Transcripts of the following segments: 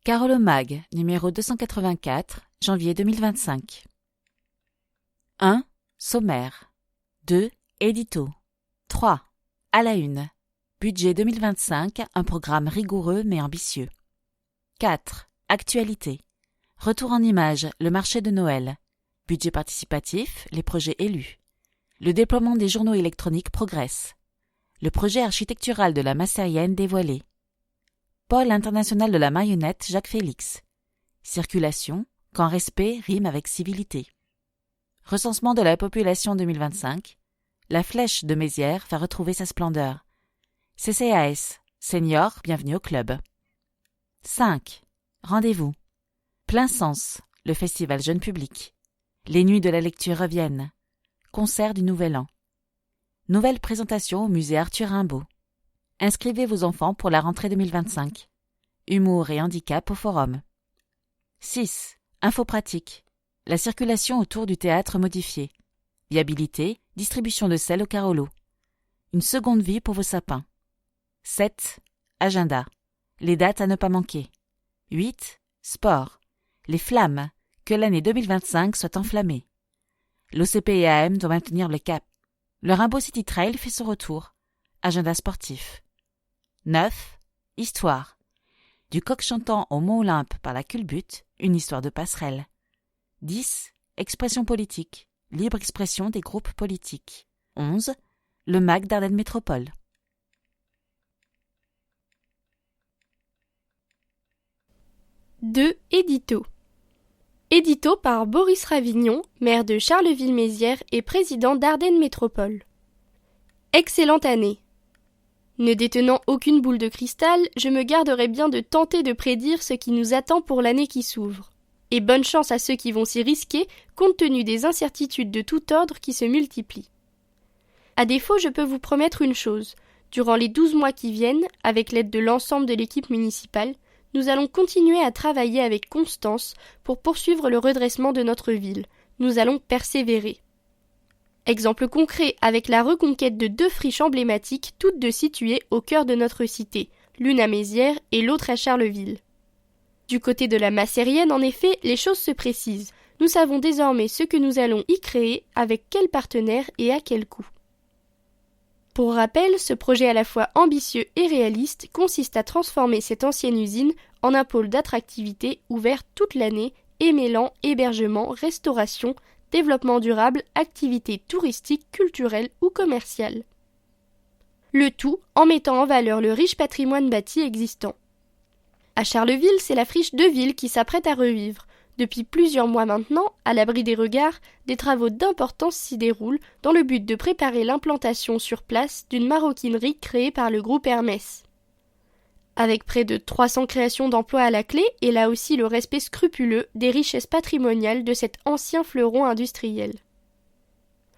Carolo Mag, numéro 284, janvier 2025. 1. Sommaire. 2. Édito. 3. À la une. Budget 2025, un programme rigoureux mais ambitieux. 4. Actualité. Retour en images, le marché de Noël. Budget participatif, les projets élus. Le déploiement des journaux électroniques progresse. Le projet architectural de la Massérienne dévoilé. Pôle international de la marionnette Jacques Félix. Circulation, quand respect rime avec civilité. Recensement de la population 2025. La flèche de Mézières va retrouver sa splendeur. CCAS, senior, bienvenue au club. 5. Rendez-vous. Plein sens, le festival jeune public. Les nuits de la lecture reviennent. Concert du Nouvel An. Nouvelle présentation au musée Arthur Rimbaud. Inscrivez vos enfants pour la rentrée 2025. Humour et handicap au forum. 6. Info pratique. La circulation autour du théâtre modifiée. Viabilité, distribution de sel au Carolo. Une seconde vie pour vos sapins. 7. Agenda. Les dates à ne pas manquer. 8. Sport. Les flammes. Que l'année 2025 soit enflammée. L'OCP et AM doivent maintenir le cap. Le Rimbaud City Trail fait son retour. Agenda sportif. 9. Histoire. Du coq chantant au Mont Olympe par la culbute, une histoire de passerelle. 10. Expression politique. Libre expression des groupes politiques. 11. Le MAC d'Ardennes Métropole. Édito. Édito par Boris Ravignon, maire de Charleville-Mézières et président d'Ardennes Métropole. Excellente année. Ne détenant aucune boule de cristal, je me garderai bien de tenter de prédire ce qui nous attend pour l'année qui s'ouvre. Et bonne chance à ceux qui vont s'y risquer, compte tenu des incertitudes de tout ordre qui se multiplient. À défaut, je peux vous promettre une chose. Durant les 12 mois qui viennent, avec l'aide de l'ensemble de l'équipe municipale, nous allons continuer à travailler avec constance pour poursuivre le redressement de notre ville. Nous allons persévérer. Exemple concret avec la reconquête de 2 friches emblématiques, toutes deux situées au cœur de notre cité, l'une à Mézières et l'autre à Charleville. Du côté de la Massérienne, en effet, les choses se précisent. Nous savons désormais ce que nous allons y créer, avec quels partenaires et à quel coût. Pour rappel, ce projet à la fois ambitieux et réaliste consiste à transformer cette ancienne usine en un pôle d'attractivité ouvert toute l'année et mêlant hébergement, restauration, développement durable, activités touristiques, culturelles ou commerciales. Le tout en mettant en valeur le riche patrimoine bâti existant. À Charleville, c'est la friche de ville qui s'apprête à revivre. Depuis plusieurs mois maintenant, à l'abri des regards, des travaux d'importance s'y déroulent dans le but de préparer l'implantation sur place d'une maroquinerie créée par le groupe Hermès. Avec près de 300 créations d'emplois à la clé et là aussi le respect scrupuleux des richesses patrimoniales de cet ancien fleuron industriel.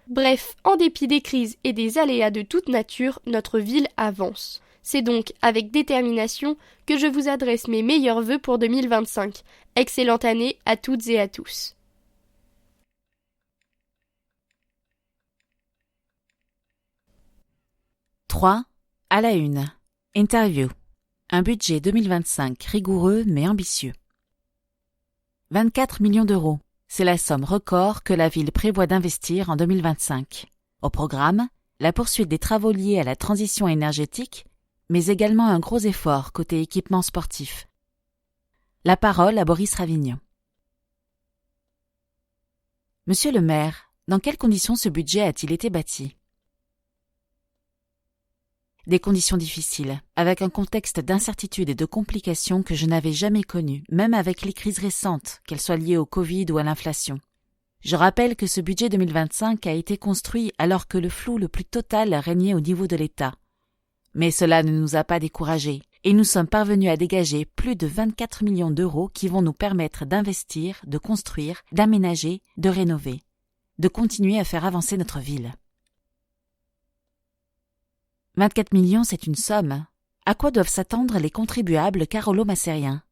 Bref, en dépit des crises et des aléas de toute nature, notre ville avance. C'est donc avec détermination que je vous adresse mes meilleurs vœux pour 2025. Excellente année à toutes et à tous. « 3. À la une. Interview. Un budget 2025 rigoureux mais ambitieux. 24 millions d'euros. C'est la somme record que la ville prévoit d'investir en 2025. Au programme, la poursuite des travaux liés à la transition énergétique, mais également un gros effort côté équipement sportif. La parole à Boris Ravignon. Monsieur le maire, dans quelles conditions ce budget a-t-il été bâti ? Des conditions difficiles, avec un contexte d'incertitude et de complications que je n'avais jamais connu, même avec les crises récentes, qu'elles soient liées au Covid ou à l'inflation. Je rappelle que ce budget 2025 a été construit alors que le flou le plus total régnait au niveau de l'État. Mais cela ne nous a pas découragés, et nous sommes parvenus à dégager plus de 24 millions d'euros qui vont nous permettre d'investir, de construire, d'aménager, de rénover, de continuer à faire avancer notre ville. 24 millions, c'est une somme. À quoi doivent s'attendre les contribuables carolo-massériens ?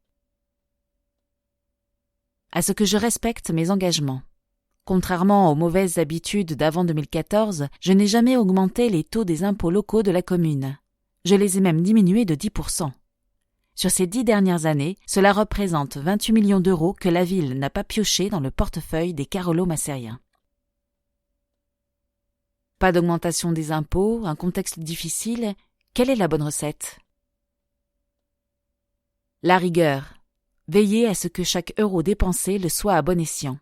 À ce que je respecte mes engagements. Contrairement aux mauvaises habitudes d'avant 2014, je n'ai jamais augmenté les taux des impôts locaux de la commune. Je les ai même diminués de 10%. Sur ces 10 dernières années, cela représente 28 millions d'euros que la ville n'a pas pioché dans le portefeuille des Carolo-Massériens. Pas d'augmentation des impôts, un contexte difficile, quelle est la bonne recette? La rigueur. Veillez à ce que chaque euro dépensé le soit à bon escient.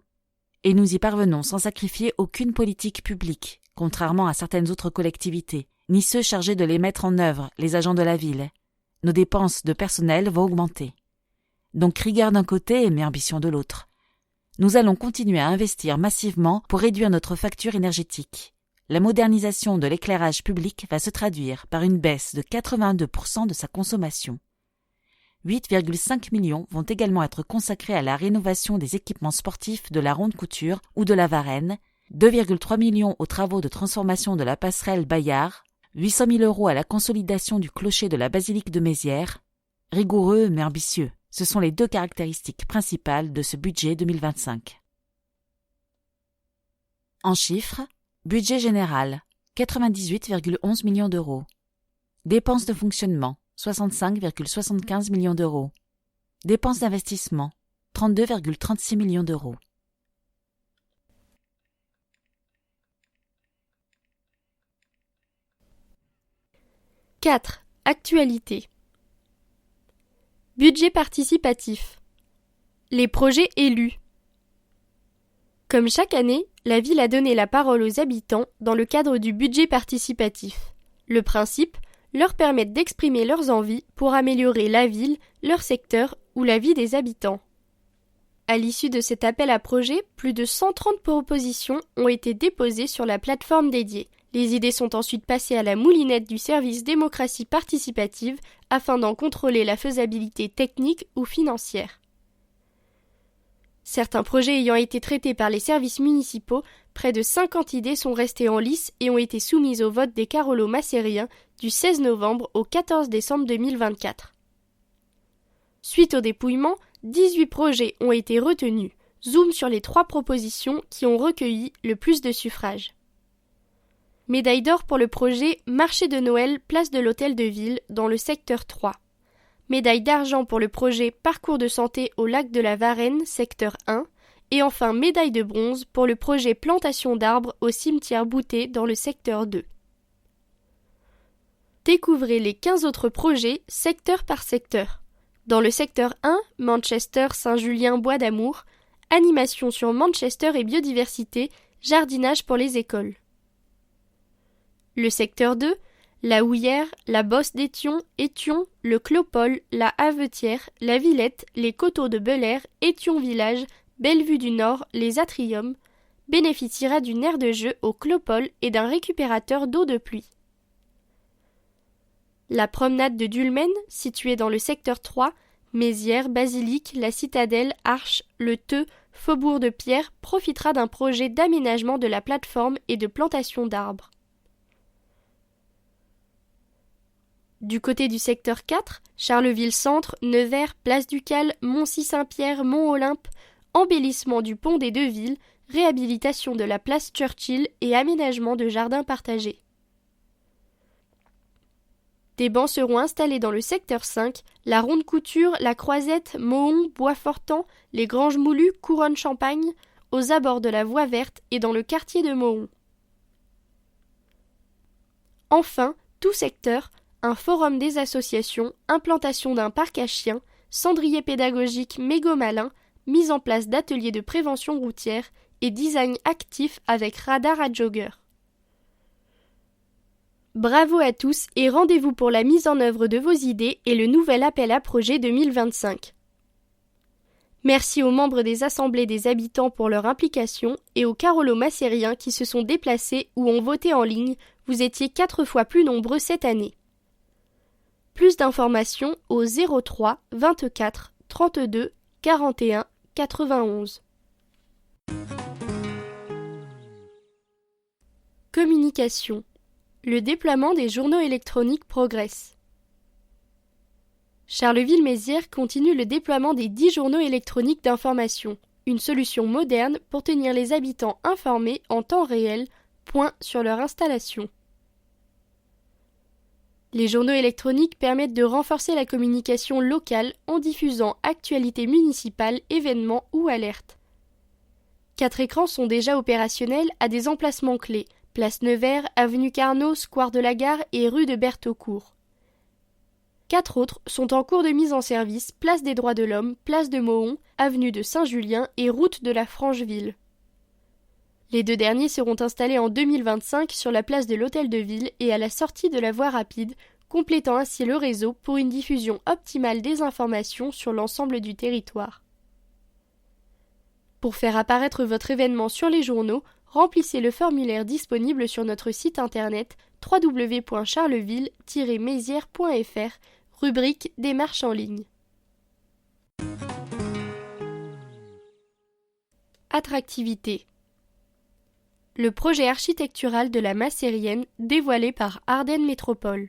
Et nous y parvenons sans sacrifier aucune politique publique, contrairement à certaines autres collectivités, ni ceux chargés de les mettre en œuvre, les agents de la ville. Nos dépenses de personnel vont augmenter. Donc rigueur d'un côté mais ambition de l'autre. Nous allons continuer à investir massivement pour réduire notre facture énergétique. La modernisation de l'éclairage public va se traduire par une baisse de 82% de sa consommation. 8,5 millions vont également être consacrés à la rénovation des équipements sportifs de la Ronde Couture ou de la Varenne, 2,3 millions aux travaux de transformation de la passerelle Bayard, 800 000 euros à la consolidation du clocher de la basilique de Mézières. Rigoureux mais ambitieux, ce sont les deux caractéristiques principales de ce budget 2025. En chiffres, budget général, 98,11 millions d'euros. Dépenses de fonctionnement, 65,75 millions d'euros. Dépenses d'investissement, 32,36 millions d'euros. « 4. Actualité. Budget participatif. Les projets élus. Comme chaque année, la ville a donné la parole aux habitants dans le cadre du budget participatif. Le principe, leur permettre d'exprimer leurs envies pour améliorer la ville, leur secteur ou la vie des habitants. À l'issue de cet appel à projets, plus de 130 propositions ont été déposées sur la plateforme dédiée. Les idées sont ensuite passées à la moulinette du service démocratie participative afin d'en contrôler la faisabilité technique ou financière. Certains projets ayant été traités par les services municipaux, près de 50 idées sont restées en lice et ont été soumises au vote des Carolo-Massériens du 16 novembre au 14 décembre 2024. Suite au dépouillement, 18 projets ont été retenus. Zoom sur les 3 propositions qui ont recueilli le plus de suffrages. Médaille d'or pour le projet Marché de Noël, place de l'Hôtel de Ville, dans le secteur 3. Médaille d'argent pour le projet Parcours de santé au lac de la Varenne, secteur 1. Et enfin médaille de bronze pour le projet Plantation d'arbres au cimetière Boutet dans le secteur 2. Découvrez les 15 autres projets secteur par secteur. Dans le secteur 1, Manchester Saint-Julien Bois d'Amour, animation sur Manchester et biodiversité, jardinage pour les écoles. Le secteur 2, la Houillère, la Bosse d'Étion, Étion, le Clopole, la Havetière, la Villette, les Coteaux de Belair, Étion Village, Bellevue du Nord, les Atriums, bénéficiera d'une aire de jeu au Clopole et d'un récupérateur d'eau de pluie. La promenade de Dulmen, située dans le secteur 3, Mézières, Basilique, la Citadelle, Arches, le Teux, Faubourg de Pierre, profitera d'un projet d'aménagement de la plateforme et de plantation d'arbres. Du côté du secteur 4, Charleville-Centre, Nevers, Place du Cal, Moncy-Saint-Pierre, Mont-Olympe, embellissement du pont des deux villes, réhabilitation de la place Churchill et aménagement de jardins partagés. Des bancs seront installés dans le secteur 5, la Ronde Couture, la Croisette, Mohon, Bois-Fortan, les Granges Moulues, Couronne-Champagne, aux abords de la Voie Verte et dans le quartier de Mohon. Enfin, tout secteur, un forum des associations, implantation d'un parc à chiens, cendrier pédagogique mégo-malin, mise en place d'ateliers de prévention routière et design actif avec radar à jogger. Bravo à tous et rendez-vous pour la mise en œuvre de vos idées et le nouvel appel à projet 2025. Merci aux membres des assemblées des habitants pour leur implication et aux Carolo-Massériens qui se sont déplacés ou ont voté en ligne. Vous étiez 4 fois plus nombreux cette année. Plus d'informations au 03 24 32 41 91. Communication. Le déploiement des journaux électroniques progresse. Charleville-Mézières continue le déploiement des 10 journaux électroniques d'information, une solution moderne pour tenir les habitants informés en temps réel, point sur leur installation. Les journaux électroniques permettent de renforcer la communication locale en diffusant actualités municipales, événements ou alertes. 4 écrans sont déjà opérationnels à des emplacements clés: Place Nevers, Avenue Carnot, Square de la Gare et rue de Bertaucourt. 4 autres sont en cours de mise en service: Place des Droits de l'Homme, Place de Mohon, Avenue de Saint-Julien et route de la Francheville. Les 2 derniers seront installés en 2025 sur la place de l'Hôtel de Ville et à la sortie de la voie rapide, complétant ainsi le réseau pour une diffusion optimale des informations sur l'ensemble du territoire. Pour faire apparaître votre événement sur les journaux, remplissez le formulaire disponible sur notre site internet www.charleville-mézières.fr, rubrique Démarches en ligne. Attractivité. Le projet architectural de la Macérienne dévoilé par Ardennes Métropole.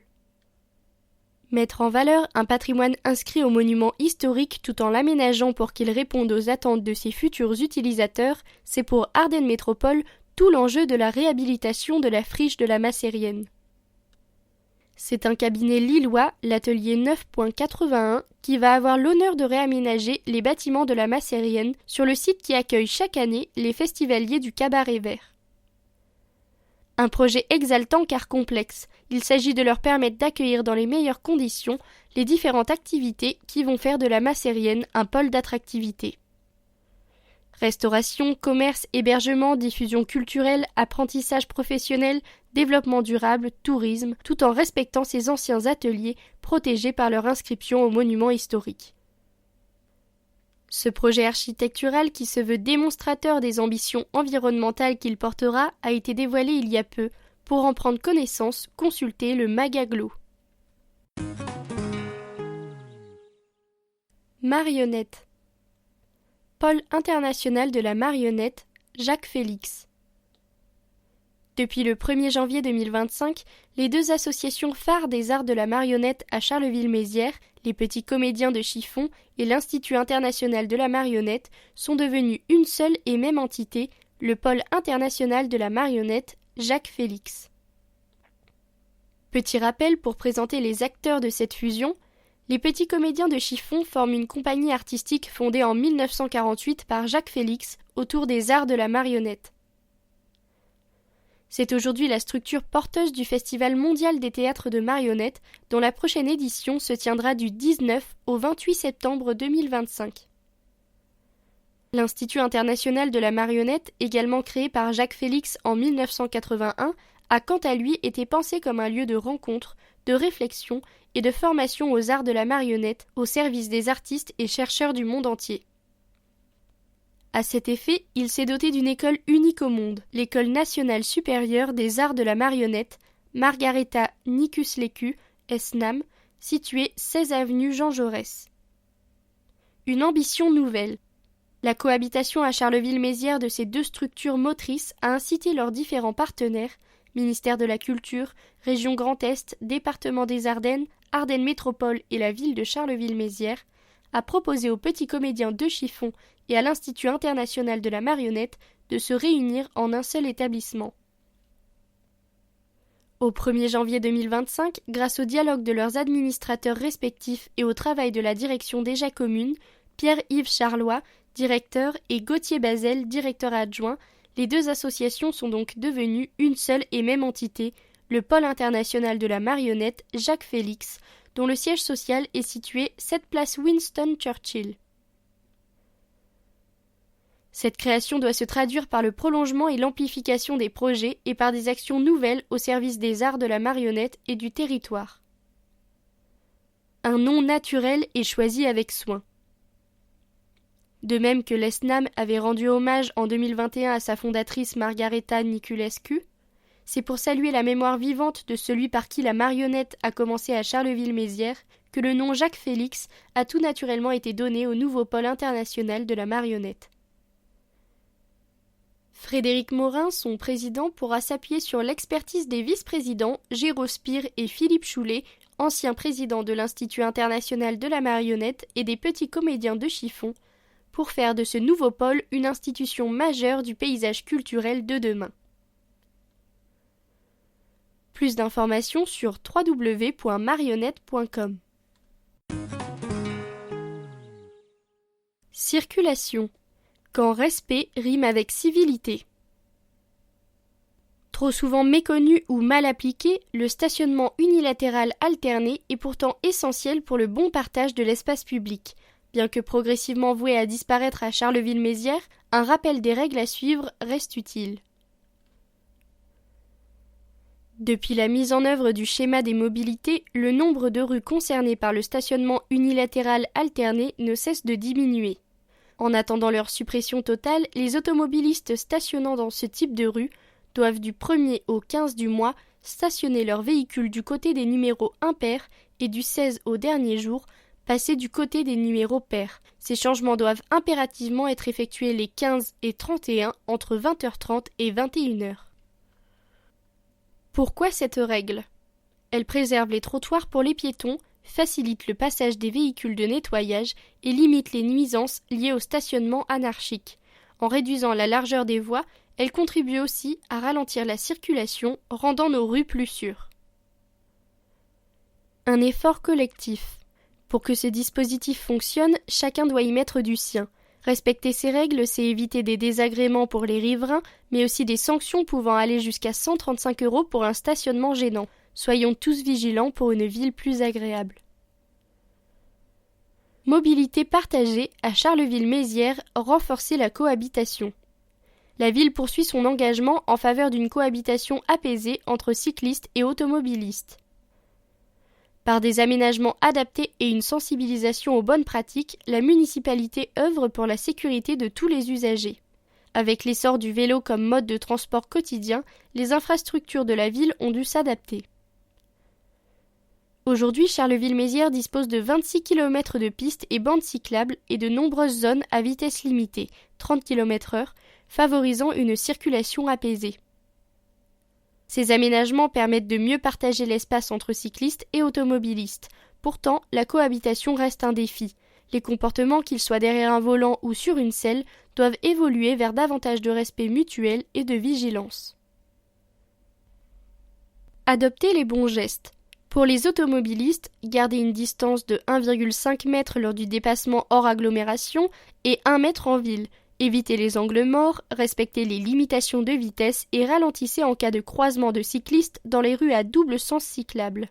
Mettre en valeur un patrimoine inscrit au monument historique tout en l'aménageant pour qu'il réponde aux attentes de ses futurs utilisateurs, c'est pour Ardennes Métropole tout l'enjeu de la réhabilitation de la friche de la Macérienne. C'est un cabinet lillois, l'atelier 9.81, qui va avoir l'honneur de réaménager les bâtiments de la Macérienne sur le site qui accueille chaque année les festivaliers du Cabaret Vert. Un projet exaltant car complexe. Il s'agit de leur permettre d'accueillir dans les meilleures conditions les différentes activités qui vont faire de la Macérienne un pôle d'attractivité. Restauration, commerce, hébergement, diffusion culturelle, apprentissage professionnel, développement durable, tourisme, tout en respectant ces anciens ateliers protégés par leur inscription au monument historique. Ce projet architectural, qui se veut démonstrateur des ambitions environnementales qu'il portera, a été dévoilé il y a peu. Pour en prendre connaissance, consultez le Magaglo. Marionnette. Pôle international de la marionnette, Jacques Félix. Depuis le 1er janvier 2025, les 2 associations phares des arts de la marionnette à Charleville-Mézières, les Petits Comédiens de Chiffon et l'Institut international de la marionnette, sont devenues une seule et même entité, le Pôle international de la marionnette, Jacques Félix. Petit rappel pour présenter les acteurs de cette fusion: les Petits Comédiens de Chiffon forment une compagnie artistique fondée en 1948 par Jacques Félix autour des arts de la marionnette. C'est aujourd'hui la structure porteuse du Festival mondial des théâtres de marionnettes, dont la prochaine édition se tiendra du 19 au 28 septembre 2025. L'Institut international de la marionnette, également créé par Jacques Félix en 1981, a quant à lui été pensé comme un lieu de rencontre, de réflexion et de formation aux arts de la marionnette au service des artistes et chercheurs du monde entier. À cet effet, il s'est doté d'une école unique au monde, l'École nationale supérieure des arts de la marionnette, Margaretha Nikus-Lécu, SNAM, située 16 avenue Jean Jaurès. Une ambition nouvelle. La cohabitation à Charleville-Mézières de ces 2 structures motrices a incité leurs différents partenaires, ministère de la Culture, Région Grand Est, Département des Ardennes, Ardennes Métropole et la ville de Charleville-Mézières, à proposer aux Petits Comédiens de Chiffon et à l'Institut international de la marionnette de se réunir en un seul établissement. Au 1er janvier 2025, grâce au dialogue de leurs administrateurs respectifs et au travail de la direction déjà commune, Pierre-Yves Charlois, directeur, et Gauthier Bazel, directeur adjoint, les 2 associations sont donc devenues une seule et même entité, le Pôle international de la marionnette Jacques Félix, dont le siège social est situé 7 place Winston Churchill. Cette création doit se traduire par le prolongement et l'amplification des projets et par des actions nouvelles au service des arts de la marionnette et du territoire. Un nom naturel est choisi avec soin. De même que l'ESNAM avait rendu hommage en 2021 à sa fondatrice Margaretha Niculescu, c'est pour saluer la mémoire vivante de celui par qui la marionnette a commencé à Charleville-Mézières que le nom Jacques Félix a tout naturellement été donné au nouveau pôle international de la marionnette. Frédéric Morin, son président, pourra s'appuyer sur l'expertise des vice-présidents Géraud Spire et Philippe Choulet, anciens présidents de l'Institut international de la marionnette et des Petits Comédiens de Chiffon, pour faire de ce nouveau pôle une institution majeure du paysage culturel de demain. Plus d'informations sur www.marionnette.com. Circulation. Quand respect rime avec civilité. Trop souvent méconnu ou mal appliqué, le stationnement unilatéral alterné est pourtant essentiel pour le bon partage de l'espace public. Bien que progressivement voué à disparaître à Charleville-Mézières, un rappel des règles à suivre reste utile. Depuis la mise en œuvre du schéma des mobilités, le nombre de rues concernées par le stationnement unilatéral alterné ne cesse de diminuer. En attendant leur suppression totale, les automobilistes stationnant dans ce type de rue doivent du 1er au 15 du mois stationner leur véhicule du côté des numéros impairs et du 16 au dernier jour passer du côté des numéros pairs. Ces changements doivent impérativement être effectués les 15 et 31 entre 20h30 et 21h. Pourquoi cette règle ? Elle préserve les trottoirs pour les piétons, facilite le passage des véhicules de nettoyage et limite les nuisances liées au stationnement anarchique. En réduisant la largeur des voies, elle contribue aussi à ralentir la circulation, rendant nos rues plus sûres. Un effort collectif. Pour que ce dispositif fonctionne, chacun doit y mettre du sien. Respecter ces règles, c'est éviter des désagréments pour les riverains, mais aussi des sanctions pouvant aller jusqu'à 135 € pour un stationnement gênant. Soyons tous vigilants pour une ville plus agréable. Mobilité partagée à Charleville-Mézières, renforcer la cohabitation. La ville poursuit son engagement en faveur d'une cohabitation apaisée entre cyclistes et automobilistes. Par des aménagements adaptés et une sensibilisation aux bonnes pratiques, la municipalité œuvre pour la sécurité de tous les usagers. Avec l'essor du vélo comme mode de transport quotidien, les infrastructures de la ville ont dû s'adapter. Aujourd'hui, Charleville-Mézières dispose de 26 km de pistes et bandes cyclables et de nombreuses zones à vitesse limitée, 30 km/h, favorisant une circulation apaisée. Ces aménagements permettent de mieux partager l'espace entre cyclistes et automobilistes. Pourtant, la cohabitation reste un défi. Les comportements, qu'ils soient derrière un volant ou sur une selle, doivent évoluer vers davantage de respect mutuel et de vigilance. Adopter les bons gestes. Pour les automobilistes, garder une distance de 1,5 m lors du dépassement hors agglomération et 1 m en ville. Évitez les angles morts, respectez les limitations de vitesse et ralentissez en cas de croisement de cyclistes dans les rues à double sens cyclable.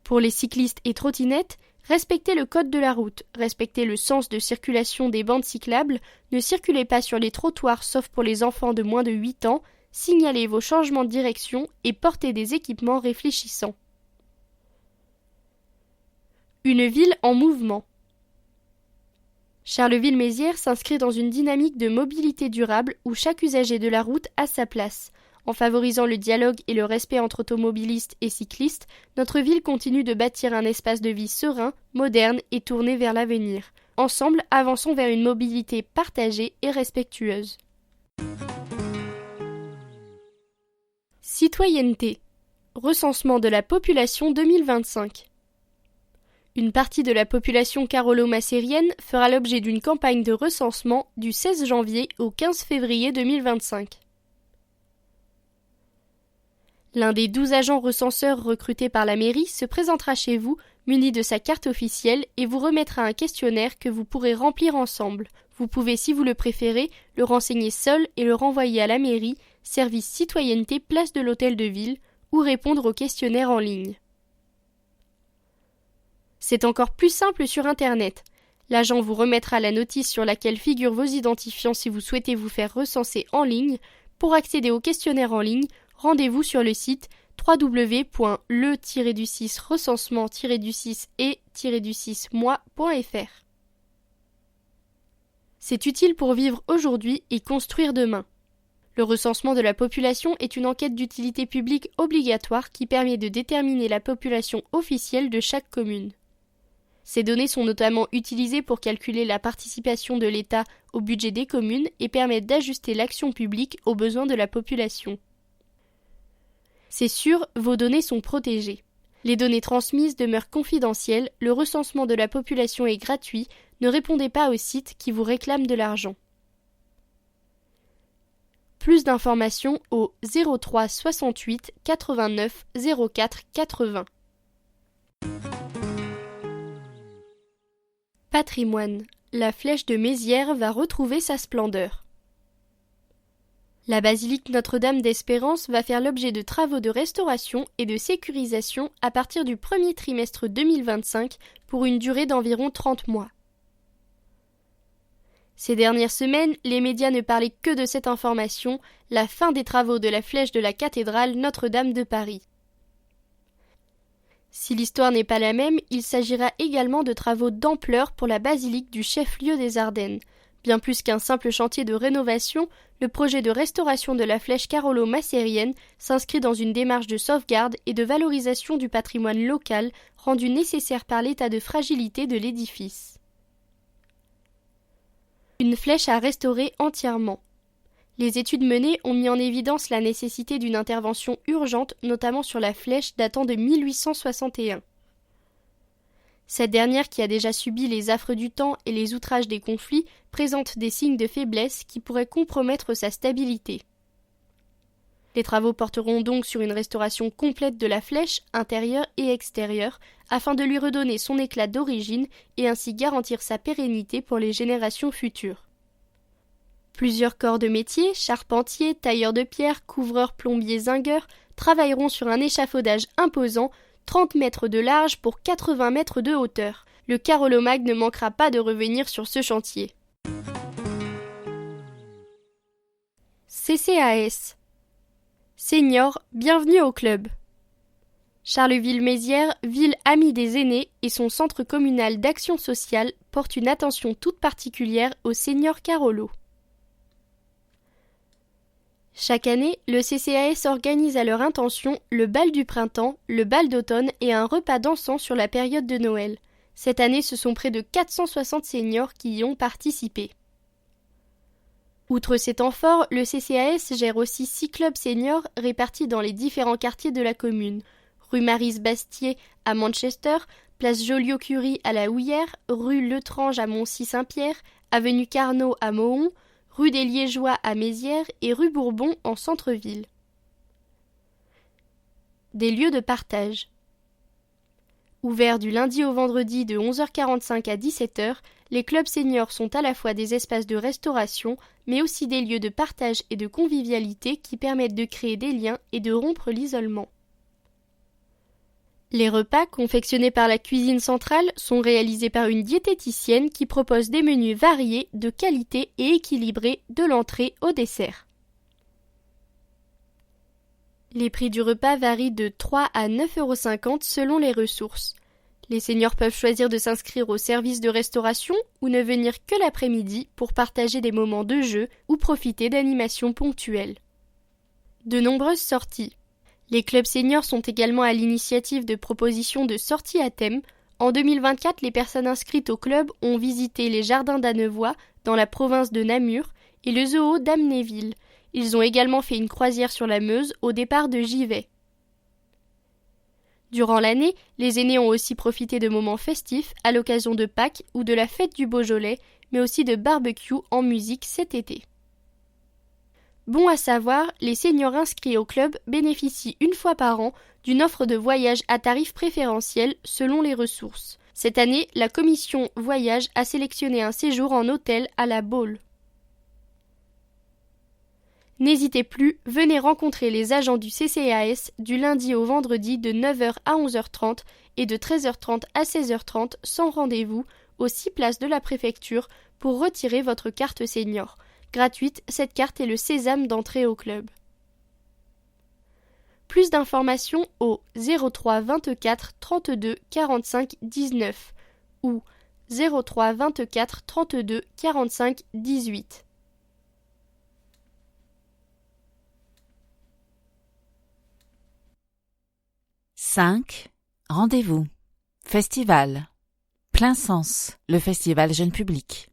Pour les cyclistes et trottinettes, respectez le code de la route, respectez le sens de circulation des bandes cyclables, ne circulez pas sur les trottoirs sauf pour les enfants de moins de 8 ans, signalez vos changements de direction et portez des équipements réfléchissants. Une ville en mouvement. Charleville-Mézières s'inscrit dans une dynamique de mobilité durable où chaque usager de la route a sa place. En favorisant le dialogue et le respect entre automobilistes et cyclistes, notre ville continue de bâtir un espace de vie serein, moderne et tourné vers l'avenir. Ensemble, avançons vers une mobilité partagée et respectueuse. Citoyenneté. Recensement de la population 2025. Une partie de la population carolo-macérienne fera l'objet d'une campagne de recensement du 16 janvier au 15 février 2025. L'un des 12 agents recenseurs recrutés par la mairie se présentera chez vous, muni de sa carte officielle, et vous remettra un questionnaire que vous pourrez remplir ensemble. Vous pouvez, si vous le préférez, le renseigner seul et le renvoyer à la mairie, service citoyenneté place de l'Hôtel de Ville, ou répondre au questionnaire en ligne. C'est encore plus simple sur Internet. L'agent vous remettra la notice sur laquelle figurent vos identifiants si vous souhaitez vous faire recenser en ligne. Pour accéder au questionnaire en ligne, rendez-vous sur le site www.le-recensement-et-6mois.fr. C'est utile pour vivre aujourd'hui et construire demain. Le recensement de la population est une enquête d'utilité publique obligatoire qui permet de déterminer la population officielle de chaque commune. Ces données sont notamment utilisées pour calculer la participation de l'État au budget des communes et permettent d'ajuster l'action publique aux besoins de la population. C'est sûr, vos données sont protégées. Les données transmises demeurent confidentielles, le recensement de la population est gratuit, ne répondez pas aux sites qui vous réclament de l'argent. Plus d'informations au 03 68 89 04 80. Patrimoine. La flèche de Mézières va retrouver sa splendeur. La basilique Notre-Dame d'Espérance va faire l'objet de travaux de restauration et de sécurisation à partir du premier trimestre 2025 pour une durée d'environ 30 mois. Ces dernières semaines, les médias ne parlaient que de cette information, la fin des travaux de la flèche de la cathédrale Notre-Dame de Paris. Si l'histoire n'est pas la même, il s'agira également de travaux d'ampleur pour la basilique du chef-lieu des Ardennes. Bien plus qu'un simple chantier de rénovation, le projet de restauration de la flèche carolo-massérienne s'inscrit dans une démarche de sauvegarde et de valorisation du patrimoine local rendu nécessaire par l'état de fragilité de l'édifice. Une flèche à restaurer entièrement. Les études menées ont mis en évidence la nécessité d'une intervention urgente, notamment sur la flèche datant de 1861. Cette dernière, qui a déjà subi les affres du temps et les outrages des conflits, présente des signes de faiblesse qui pourraient compromettre sa stabilité. Les travaux porteront donc sur une restauration complète de la flèche, intérieure et extérieure, afin de lui redonner son éclat d'origine et ainsi garantir sa pérennité pour les générations futures. Plusieurs corps de métier, charpentiers, tailleurs de pierre, couvreurs, plombiers, zingueurs, travailleront sur un échafaudage imposant, 30 mètres de large pour 80 mètres de hauteur. Le Carolo-Mag ne manquera pas de revenir sur ce chantier. CCAS. Seniors, bienvenue au club. Charleville-Mézières, ville amie des aînés, et son centre communal d'action sociale porte une attention toute particulière aux seniors Carolo. Chaque année, le CCAS organise à leur intention le bal du printemps, le bal d'automne et un repas dansant sur la période de Noël. Cette année, ce sont près de 460 seniors qui y ont participé. Outre ces temps forts, le CCAS gère aussi 6 clubs seniors répartis dans les différents quartiers de la commune. Rue Maryse-Bastier à Manchester, place Joliot-Curie à la Houillère, rue Letrange à Moncy-Saint-Pierre, avenue Carnot à Mohon, rue des Liégeois à Mézières et rue Bourbon en centre-ville. Des lieux de partage. Ouverts du lundi au vendredi de 11h45 à 17h, les clubs seniors sont à la fois des espaces de restauration, mais aussi des lieux de partage et de convivialité qui permettent de créer des liens et de rompre l'isolement. Les repas, confectionnés par la cuisine centrale, sont réalisés par une diététicienne qui propose des menus variés, de qualité et équilibrés, de l'entrée au dessert. Les prix du repas varient de 3 à 9,50 € selon les ressources. Les seniors peuvent choisir de s'inscrire au service de restauration ou ne venir que l'après-midi pour partager des moments de jeu ou profiter d'animations ponctuelles. De nombreuses sorties. Les clubs seniors sont également à l'initiative de propositions de sorties à thème. En 2024, les personnes inscrites au club ont visité les jardins d'Annevoie, dans la province de Namur, et le zoo d'Amnéville. Ils ont également fait une croisière sur la Meuse au départ de Givet. Durant l'année, les aînés ont aussi profité de moments festifs à l'occasion de Pâques ou de la fête du Beaujolais, mais aussi de barbecue en musique cet été. Bon à savoir, les seniors inscrits au club bénéficient une fois par an d'une offre de voyage à tarif préférentiel selon les ressources. Cette année, la commission voyage a sélectionné un séjour en hôtel à la Baule. N'hésitez plus, venez rencontrer les agents du CCAS du lundi au vendredi de 9h à 11h30 et de 13h30 à 16h30 sans rendez-vous aux 6 places de la préfecture pour retirer votre carte senior. Gratuite, cette carte est le sésame d'entrée au club. Plus d'informations au 03 24 32 45 19 ou 03 24 32 45 18. Rendez-vous. Festival. Plein Sens, le festival jeune public.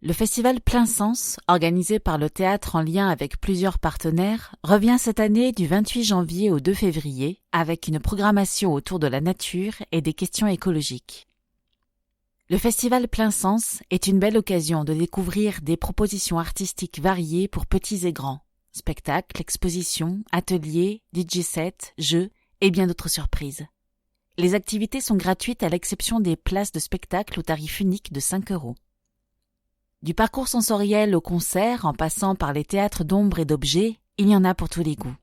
Le festival Plein Sens, organisé par le théâtre en lien avec plusieurs partenaires, revient cette année du 28 janvier au 2 février avec une programmation autour de la nature et des questions écologiques. Le festival Plein Sens est une belle occasion de découvrir des propositions artistiques variées pour petits et grands. Spectacles, expositions, ateliers, DJ sets, jeux et bien d'autres surprises. Les activités sont gratuites à l'exception des places de spectacle au tarif unique de 5 €. Du parcours sensoriel au concert, en passant par les théâtres d'ombre et d'objets, il y en a pour tous les goûts.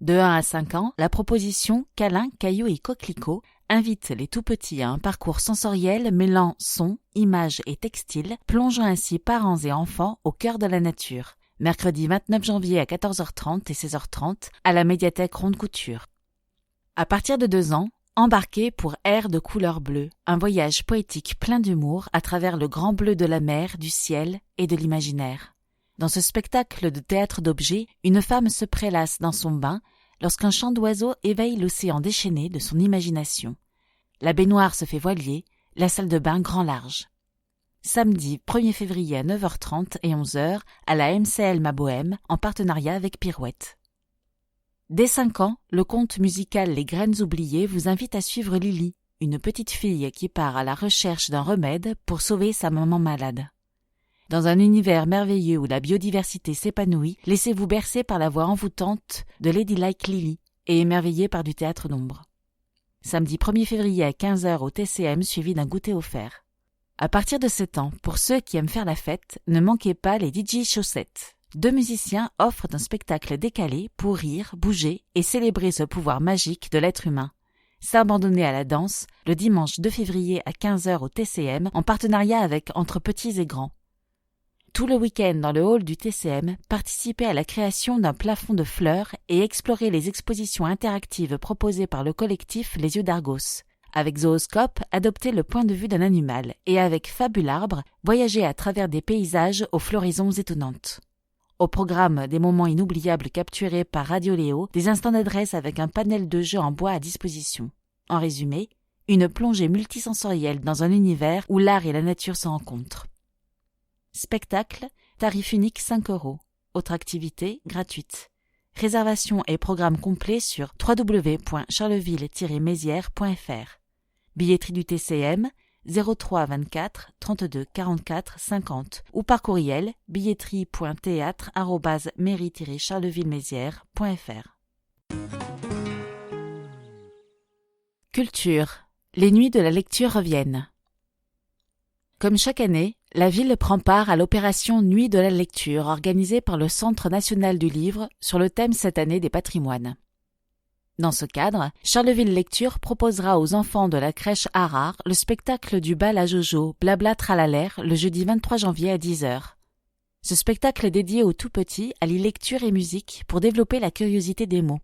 De 1 à 5 ans, la proposition Câlin, Cailloux et Coquelicots invite les tout-petits à un parcours sensoriel mêlant son, images et textile, plongeant ainsi parents et enfants au cœur de la nature. Mercredi 29 janvier à 14h30 et 16h30 à la médiathèque Ronde Couture. À partir de 2 ans, embarquez pour Air de couleur bleue, un voyage poétique plein d'humour à travers le grand bleu de la mer, du ciel et de l'imaginaire. Dans ce spectacle de théâtre d'objets, une femme se prélasse dans son bain lorsqu'un chant d'oiseau éveille l'océan déchaîné de son imagination. La baignoire se fait voilier, la salle de bain grand large. Samedi 1er février à 9h30 et 11h à la MCL Ma Bohème en partenariat avec Pirouette. Dès 5 ans, le conte musical Les Graines oubliées vous invite à suivre Lily, une petite fille qui part à la recherche d'un remède pour sauver sa maman malade. Dans un univers merveilleux où la biodiversité s'épanouit, laissez-vous bercer par la voix envoûtante de Ladylike Lily et émerveillé par du théâtre d'ombre. Samedi 1er février à 15h au TCM suivi d'un goûter offert. À partir de 7 ans, pour ceux qui aiment faire la fête, ne manquez pas les DJ Chaussettes. 2 musiciens offrent un spectacle décalé pour rire, bouger et célébrer ce pouvoir magique de l'être humain. S'abandonner à la danse le dimanche 2 février à 15h au TCM en partenariat avec Entre Petits et Grands. Tout le week-end dans le hall du TCM, participez à la création d'un plafond de fleurs et explorez les expositions interactives proposées par le collectif Les Yeux d'Argos. Avec Zooscope, adoptez le point de vue d'un animal et avec Fabularbre, voyagez à travers des paysages aux floraisons étonnantes. Au programme, des moments inoubliables capturés par Radio Léo, des instants d'adresse avec un panel de jeux en bois à disposition. En résumé, une plongée multisensorielle dans un univers où l'art et la nature se rencontrent. Spectacle, tarif unique 5 €. Autre activité, gratuite. Réservation et programme complet sur www.charleville-mézières.fr. Billetterie du TCM 03 24 32 44 50 ou par courriel billetterie.théâtre@mairie-charleville-mézières.fr. Culture. Les nuits de la lecture reviennent. Comme chaque année, la ville prend part à l'opération Nuit de la lecture organisée par le Centre national du livre sur le thème cette année des patrimoines. Dans ce cadre, Charleville Lecture proposera aux enfants de la crèche Harard le spectacle du bal à Jojo, Blabla Tralalaire, le jeudi 23 janvier à 10h. Ce spectacle est dédié aux tout-petits allie lecture et musique pour développer la curiosité des mots.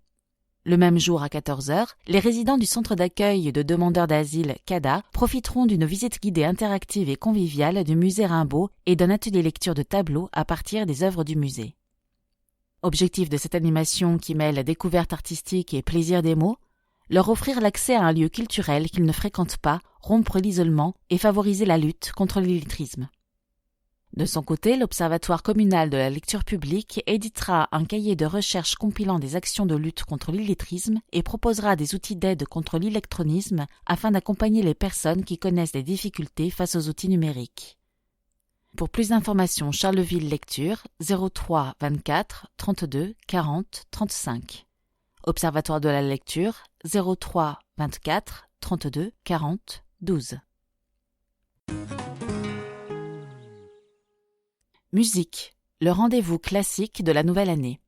Le même jour à 14h, les résidents du centre d'accueil de demandeurs d'asile CADA profiteront d'une visite guidée interactive et conviviale du musée Rimbaud et d'un atelier lecture de tableaux à partir des œuvres du musée. Objectif de cette animation qui mêle découverte artistique et plaisir des mots, leur offrir l'accès à un lieu culturel qu'ils ne fréquentent pas, rompre l'isolement et favoriser la lutte contre l'illettrisme. De son côté, l'Observatoire communal de la lecture publique éditera un cahier de recherche compilant des actions de lutte contre l'illettrisme et proposera des outils d'aide contre l'électronisme afin d'accompagner les personnes qui connaissent des difficultés face aux outils numériques. Pour plus d'informations, Charleville Lecture 03 24 32 40 35. Observatoire de la lecture 03 24 32 40 12. Musique, le rendez-vous classique de la nouvelle année.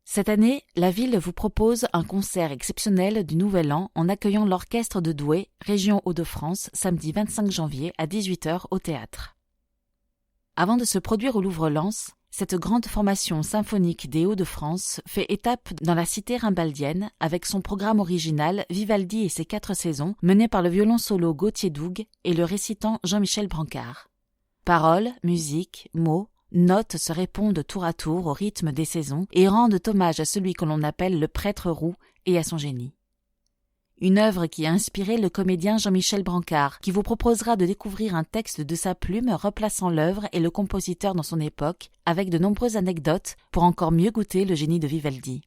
Cette année, la ville vous propose un concert exceptionnel du Nouvel An en accueillant l'Orchestre de Douai, région Hauts-de-France, samedi 25 janvier à 18h au théâtre. Avant de se produire au Louvre-Lens, cette grande formation symphonique des Hauts-de-France fait étape dans la cité rimbaldienne avec son programme original Vivaldi et ses 4 saisons, mené par le violon solo Gauthier Doug et le récitant Jean-Michel Brancard. Paroles, musique, mots, notes se répondent tour à tour au rythme des saisons et rendent hommage à celui que l'on appelle le prêtre roux et à son génie. Une œuvre qui a inspiré le comédien Jean-Michel Brancard, qui vous proposera de découvrir un texte de sa plume replaçant l'œuvre et le compositeur dans son époque, avec de nombreuses anecdotes pour encore mieux goûter le génie de Vivaldi.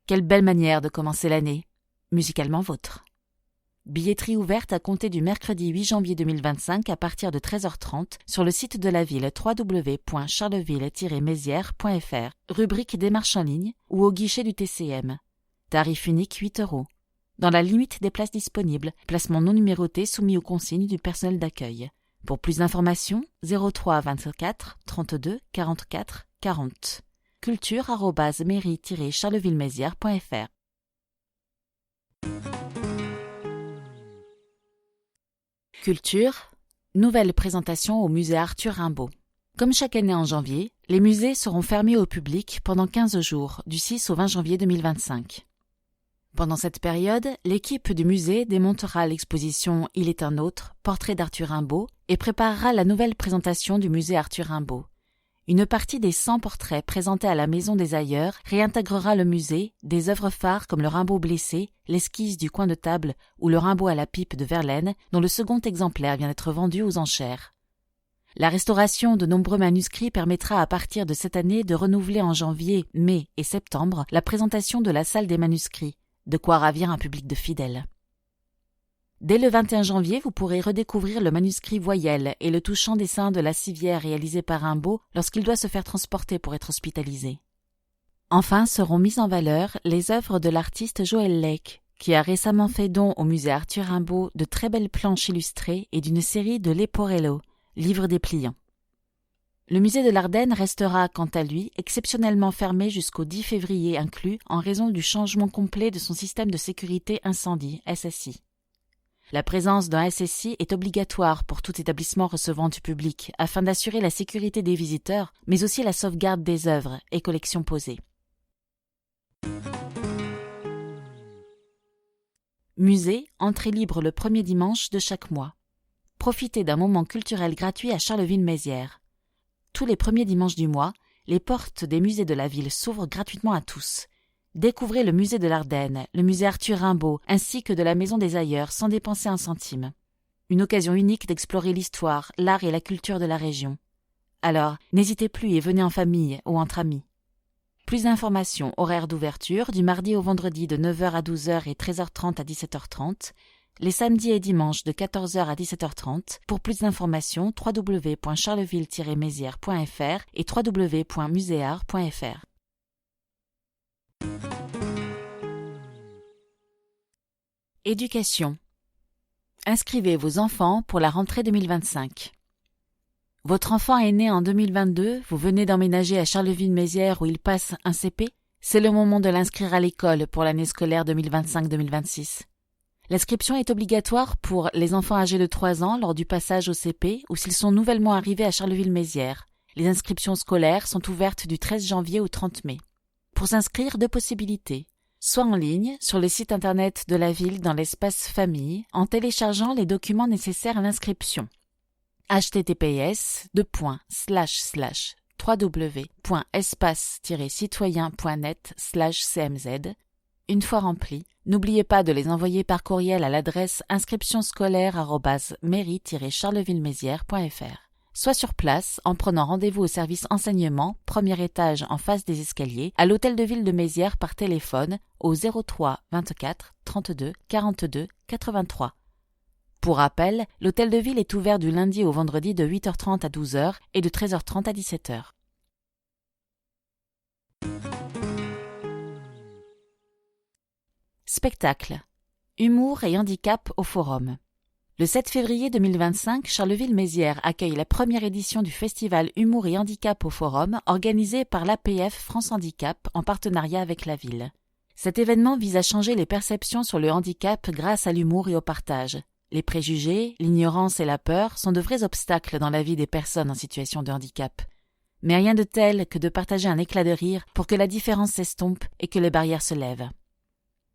Quelle belle manière de commencer l'année, musicalement vôtre. Billetterie ouverte à compter du mercredi 8 janvier 2025 à partir de 13h30 sur le site de la ville www.charleville-mézières.fr, rubrique démarche en ligne ou au guichet du TCM. Tarif unique 8 €. Dans la limite des places disponibles, placement non numéroté soumis aux consignes du personnel d'accueil. Pour plus d'informations, 03 24 32 44 40. culture@mairie-charleville-mézières.fr. Culture, nouvelle présentation au musée Arthur Rimbaud. Comme chaque année en janvier, les musées seront fermés au public pendant 15 jours, du 6 au 20 janvier 2025. Pendant cette période, l'équipe du musée démontera l'exposition « Il est un autre », portrait d'Arthur Rimbaud, et préparera la nouvelle présentation du musée Arthur Rimbaud. Une partie des 100 portraits présentés à la Maison des Ailleurs réintégrera le musée, des œuvres phares comme le Rimbaud blessé, l'esquisse du coin de table ou le Rimbaud à la pipe de Verlaine, dont le second exemplaire vient d'être vendu aux enchères. La restauration de nombreux manuscrits permettra à partir de cette année de renouveler en janvier, mai et septembre la présentation de la salle des manuscrits, de quoi ravir un public de fidèles. Dès le 21 janvier, vous pourrez redécouvrir le manuscrit Voyelle et le touchant dessin de la civière réalisé par Rimbaud lorsqu'il doit se faire transporter pour être hospitalisé. Enfin seront mises en valeur les œuvres de l'artiste Joël Lake, qui a récemment fait don au musée Arthur Rimbaud de très belles planches illustrées et d'une série de Leporello, livres dépliants. Le musée de l'Ardenne restera, quant à lui, exceptionnellement fermé jusqu'au 10 février inclus en raison du changement complet de son système de sécurité incendie, SSI. La présence d'un SSI est obligatoire pour tout établissement recevant du public afin d'assurer la sécurité des visiteurs, mais aussi la sauvegarde des œuvres et collections posées. Musée, entrée libre le premier dimanche de chaque mois. Profitez d'un moment culturel gratuit à Charleville-Mézières. Tous les premiers dimanches du mois, les portes des musées de la ville s'ouvrent gratuitement à tous. Découvrez le musée de l'Ardenne, le musée Arthur Rimbaud, ainsi que de la Maison des Ailleurs sans dépenser un centime. Une occasion unique d'explorer l'histoire, l'art et la culture de la région. Alors, n'hésitez plus et venez en famille ou entre amis. Plus d'informations, horaires d'ouverture, du mardi au vendredi de 9h à 12h et 13h30 à 17h30, les samedis et dimanches de 14h à 17h30. Pour plus d'informations, www.charleville-mézières.fr et www.museart.fr. Éducation. Inscrivez vos enfants pour la rentrée 2025. Votre enfant est né en 2022, vous venez d'emménager à Charleville-Mézières où il passe un CP, c'est le moment de l'inscrire à l'école pour l'année scolaire 2025-2026. L'inscription est obligatoire pour les enfants âgés de 3 ans lors du passage au CP ou s'ils sont nouvellement arrivés à Charleville-Mézières. Les inscriptions scolaires sont ouvertes du 13 janvier au 30 mai. Pour s'inscrire, 2 possibilités. Soit en ligne, sur le site internet de la ville dans l'espace famille, en téléchargeant les documents nécessaires à l'inscription. https://www.espace-citoyen.net/cmz. Une fois remplis, n'oubliez pas de les envoyer par courriel à l'adresse inscriptionscolaire@mairie-charleville-mézières.fr. Soit sur place, en prenant rendez-vous au service enseignement, premier étage en face des escaliers, à l'hôtel de ville de Mézières par téléphone au 03 24 32 42 83. Pour rappel, l'hôtel de ville est ouvert du lundi au vendredi de 8h30 à 12h et de 13h30 à 17h. Spectacle. Humour et handicap au Forum. Le 7 février 2025, Charleville-Mézières accueille la première édition du festival Humour et handicap au Forum, organisé par l'APF France Handicap en partenariat avec la ville. Cet événement vise à changer les perceptions sur le handicap grâce à l'humour et au partage. Les préjugés, l'ignorance et la peur sont de vrais obstacles dans la vie des personnes en situation de handicap. Mais rien de tel que de partager un éclat de rire pour que la différence s'estompe et que les barrières se lèvent.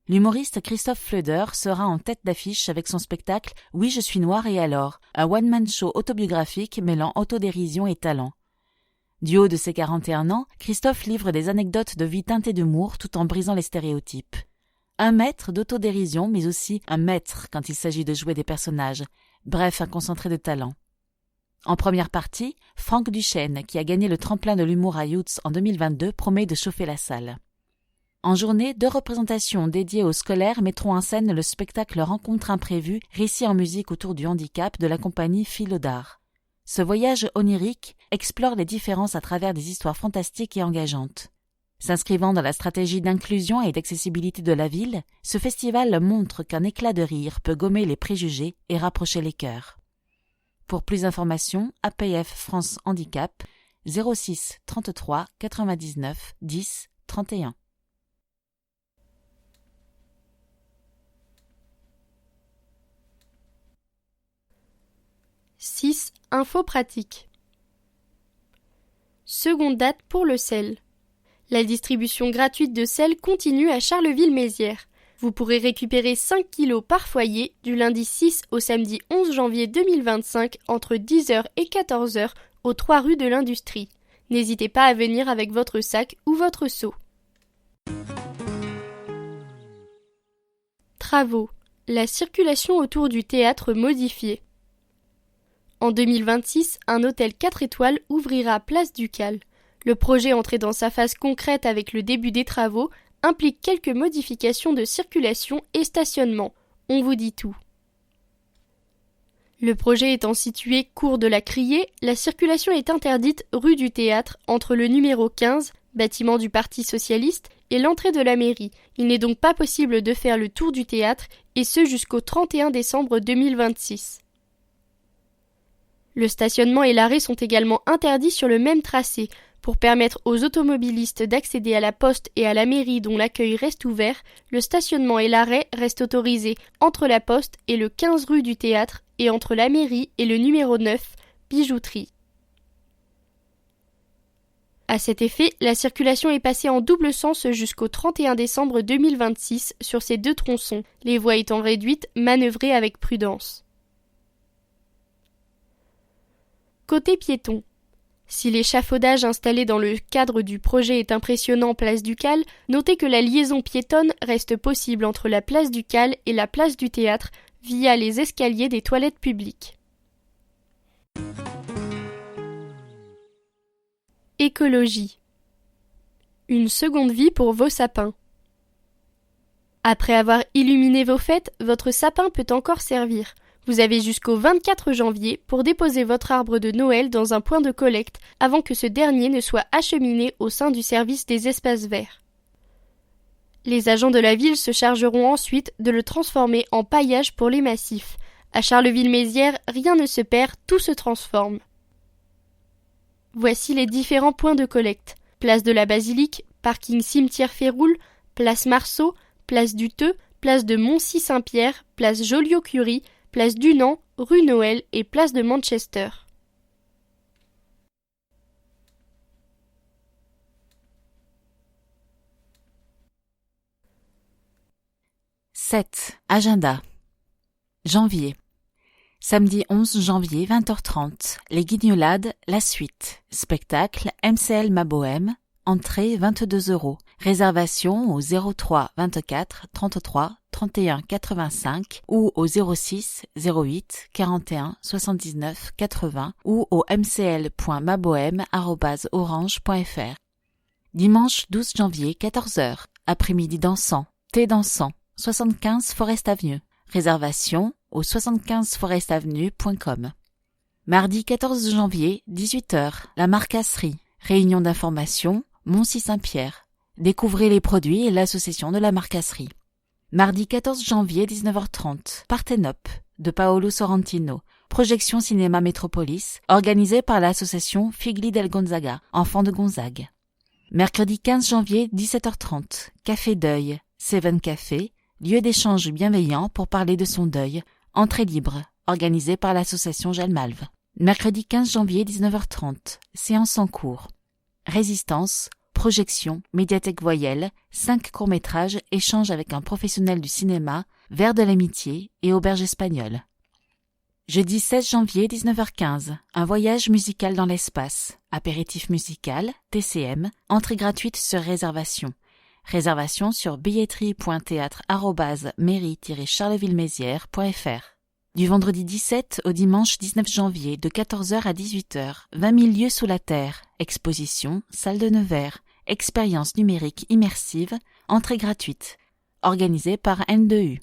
L'humoriste Christophe Fleuder sera en tête d'affiche avec son spectacle « Oui, je suis noir et alors », un one-man show autobiographique mêlant autodérision et talent. Du haut de ses 41 ans, Christophe livre des anecdotes de vie teintées d'humour tout en brisant les stéréotypes. Un maître d'autodérision, mais aussi un maître quand il s'agit de jouer des personnages, bref, un concentré de talent. En première partie, Franck Duchesne, qui a gagné le tremplin de l'humour à Youths en 2022, promet de chauffer la salle. En journée, 2 représentations dédiées aux scolaires mettront en scène le spectacle Rencontre imprévue, récit en musique autour du handicap de la compagnie Philodar. Ce voyage onirique explore les différences à travers des histoires fantastiques et engageantes. S'inscrivant dans la stratégie d'inclusion et d'accessibilité de la ville, ce festival montre qu'un éclat de rire peut gommer les préjugés et rapprocher les cœurs. Pour plus d'informations, APF France Handicap 06 33 99 10 31. « 6. Infos pratiques. Seconde date pour le sel. La distribution gratuite de sel continue à Charleville-Mézières. Vous pourrez récupérer 5 kg par foyer du lundi 6 au samedi 11 janvier 2025 entre 10h et 14h aux 3 rues de l'Industrie. N'hésitez pas à venir avec votre sac ou votre seau. Travaux. La circulation autour du théâtre modifiée. En 2026, un hôtel 4 étoiles ouvrira place Ducal. Le projet entré dans sa phase concrète avec le début des travaux implique quelques modifications de circulation et stationnement. On vous dit tout. Le projet étant situé cours de la Criée, la circulation est interdite rue du Théâtre entre le numéro 15, bâtiment du Parti socialiste, et l'entrée de la mairie. Il n'est donc pas possible de faire le tour du théâtre, et ce jusqu'au 31 décembre 2026. Le stationnement et l'arrêt sont également interdits sur le même tracé. Pour permettre aux automobilistes d'accéder à la poste et à la mairie dont l'accueil reste ouvert, le stationnement et l'arrêt restent autorisés entre la poste et le 15 rue du Théâtre et entre la mairie et le numéro 9, bijouterie. À cet effet, la circulation est passée en double sens jusqu'au 31 décembre 2026 sur ces 2 tronçons, les voies étant réduites, manœuvrez avec prudence. Côté piéton. Si l'échafaudage installé dans le cadre du projet est impressionnant place Ducal, notez que la liaison piétonne reste possible entre la place Ducal et la place du Théâtre via les escaliers des toilettes publiques. Écologie. Une seconde vie pour vos sapins. Après avoir illuminé vos fêtes, votre sapin peut encore servir. Vous avez jusqu'au 24 janvier pour déposer votre arbre de Noël dans un point de collecte avant que ce dernier ne soit acheminé au sein du service des espaces verts. Les agents de la ville se chargeront ensuite de le transformer en paillage pour les massifs. À Charleville-Mézières, rien ne se perd, tout se transforme. Voici les différents points de collecte. Place de la Basilique, parking cimetière Féroul, place Marceau, place du Teux, place de Moncy-Saint-Pierre, place Joliot-Curie, place Dunant, rue Noël et place de Manchester. « 7. Agenda. Janvier. Samedi 11 janvier, 20h30. Les Guignolades, la suite. Spectacle MCL Ma Bohème. Entrée 22 €. Réservation au 03 24 33 31 85 ou au 06 08 41 79 80 ou au mcl.mabohème@orange.fr. Dimanche 12 janvier, 14h. Après-midi dansant. Thé dansant. 75 Forest Avenue. Réservation au 75forestavenue.com. Mardi 14 janvier, 18h. La Marcasserie. Réunion d'information. Moncy-Saint-Pierre. Découvrez les produits et l'association de la Marcasserie. Mardi 14 janvier, 19h30. Parthénope, de Paolo Sorrentino. Projection cinéma Métropolis, organisée par l'association Figli del Gonzaga, enfants de Gonzague. Mercredi 15 janvier, 17h30. Café Deuil, Seven Café, lieu d'échange bienveillant pour parler de son deuil. Entrée libre, organisée par l'association Jalmalve. Mercredi 15 janvier, 19h30. Séance en cours. Résistance, projection, médiathèque voyelle, 5 courts-métrages, échange avec un professionnel du cinéma, Vers de l'amitié et Auberge espagnole. Jeudi 16 janvier, 19h15, un voyage musical dans l'espace, apéritif musical, TCM, entrée gratuite sur réservation. Réservation sur billetterie.théâtre@mairie-charleville-mézières.fr. Du vendredi 17 au dimanche 19 janvier, de 14h à 18h, 20 000 lieux sous la terre, exposition, salle de Nevers, expérience numérique immersive, entrée gratuite. Organisé par N2U.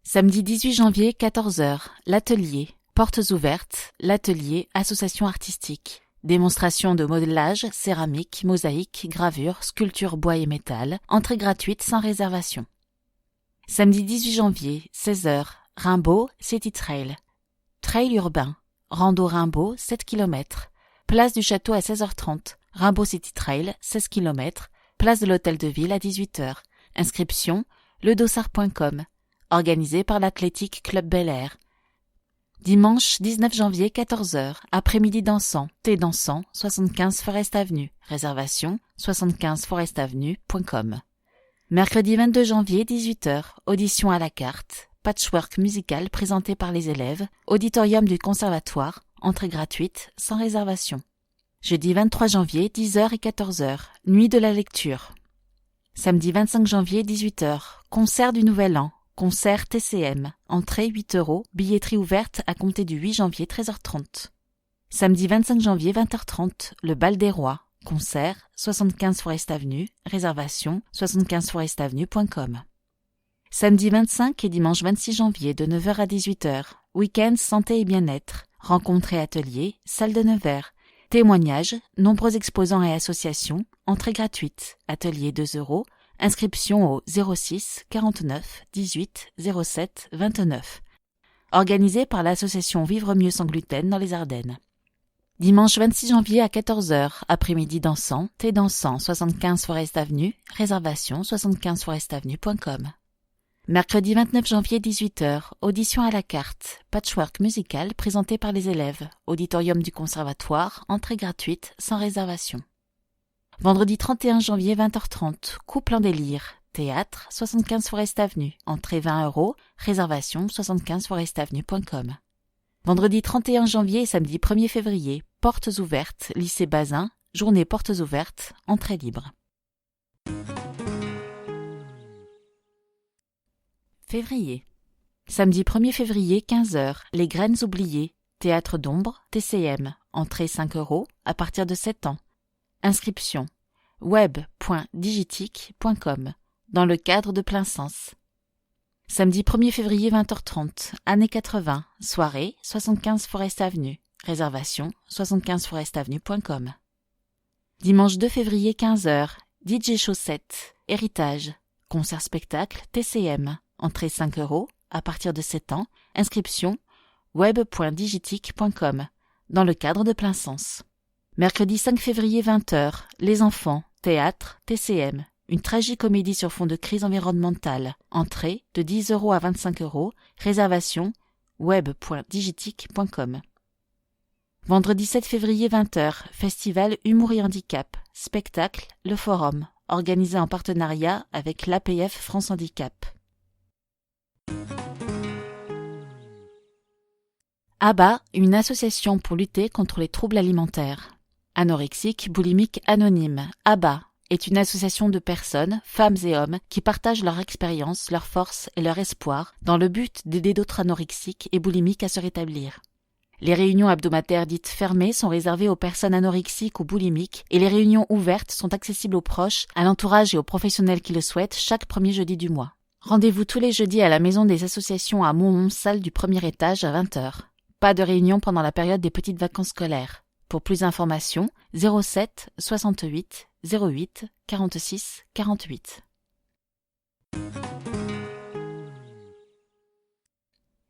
Samedi 18 janvier, 14h, l'atelier. Portes ouvertes, l'atelier, association artistique. Démonstration de modelage, céramique, mosaïque, gravure, sculpture bois et métal. Entrée gratuite sans réservation. Samedi 18 janvier, 16h, Rimbaud, City Trail. Trail urbain. Rando Rimbaud, 7 km. Place du Château à 16h30. Rimbaud City Trail, 16 km. Place de l'Hôtel de Ville à 18h. Inscription, ledossard.com. Organisé par l'Athletic Club Bel Air. Dimanche 19 janvier, 14h, après-midi dansant, thé dansant, 75 Forest Avenue. Réservation, 75forestavenue.com. Mercredi 22 janvier, 18h, audition à la carte, patchwork musical présenté par les élèves, auditorium du conservatoire, entrée gratuite, sans réservation. Jeudi 23 janvier, 10h et 14h, nuit de la lecture. Samedi 25 janvier, 18h, concert du Nouvel An. Concert TCM, entrée 8 €, billetterie ouverte à compter du 8 janvier 13h30. Samedi 25 janvier 20h30, le Bal des Rois, concert 75 Forest Avenue, réservation 75forestavenue.com. Samedi 25 et dimanche 26 janvier de 9h à 18h, week-end santé et bien-être, rencontres et ateliers, salle de Nevers, témoignages, nombreux exposants et associations, entrée gratuite, atelier 2 €, inscription au 06 49 18 07 29. Organisé par l'association Vivre Mieux sans gluten dans les Ardennes. Dimanche 26 janvier à 14h, après-midi dansant, thé dansant, 75 Forest Avenue, réservation 75forestavenue.com. Mercredi 29 janvier 18h, audition à la carte, patchwork musical présenté par les élèves, auditorium du conservatoire, entrée gratuite, sans réservation. Vendredi 31 janvier 20h30, couple en délire, théâtre, 75 Forest Avenue, entrée 20 €, réservation 75forestavenue.com. Vendredi 31 janvier et samedi 1er février, portes ouvertes, lycée Bazin, journée portes ouvertes, entrée libre. Février. Samedi 1er février, 15h, les graines oubliées, théâtre d'ombre, TCM, entrée 5 € à partir de 7 ans. Inscription web.digitique.com dans le cadre de Plein Sens. Samedi 1er février 20h30, années 80, soirée 75 Forest Avenue, réservation 75forestavenue.com. Dimanche 2 février 15h, DJ Chaussette, héritage, concert spectacle TCM, entrée 5 € à partir de 7 ans, inscription web.digitique.com dans le cadre de Plein Sens. Mercredi 5 février 20h, les enfants, théâtre, TCM, une tragicomédie sur fond de crise environnementale, entrée de 10 € à 25 €, réservation web.digitique.com. Vendredi 7 février 20h, festival Humour et Handicap, spectacle Le Forum, organisé en partenariat avec l'APF France Handicap. ABA, une association pour lutter contre les troubles alimentaires. Anorexique, boulimique anonyme, ABA, est une association de personnes, femmes et hommes, qui partagent leur expérience, leurs forces et leur espoir dans le but d'aider d'autres anorexiques et boulimiques à se rétablir. Les réunions hebdomadaires dites fermées sont réservées aux personnes anorexiques ou boulimiques et les réunions ouvertes sont accessibles aux proches, à l'entourage et aux professionnels qui le souhaitent chaque premier jeudi du mois. Rendez-vous tous les jeudis à la maison des associations à Monton, salle du premier étage à 20h. Pas de réunion pendant la période des petites vacances scolaires. Pour plus d'informations, 07 68 08 46 48.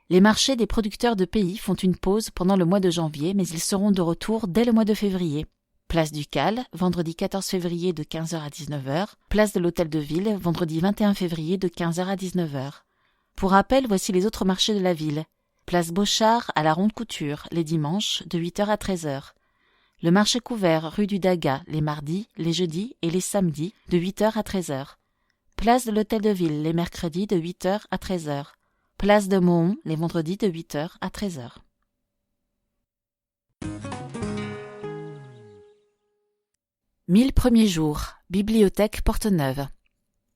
Les marchés des producteurs de pays font une pause pendant le mois de janvier, mais ils seront de retour dès le mois de février. Place du Cal, vendredi 14 février de 15h à 19h. Place de l'Hôtel de Ville, vendredi 21 février de 15h à 19h. Pour rappel, voici les autres marchés de la ville. Place Beauchard à la Ronde Couture, les dimanches, de 8h à 13h. Le marché couvert, rue du Daga, les mardis, les jeudis et les samedis, de 8h à 13h. Place de l'Hôtel de Ville, les mercredis, de 8h à 13h. Place de Monton, les vendredis, de 8h à 13h. « 1000 premiers jours, bibliothèque Porte-Neuve.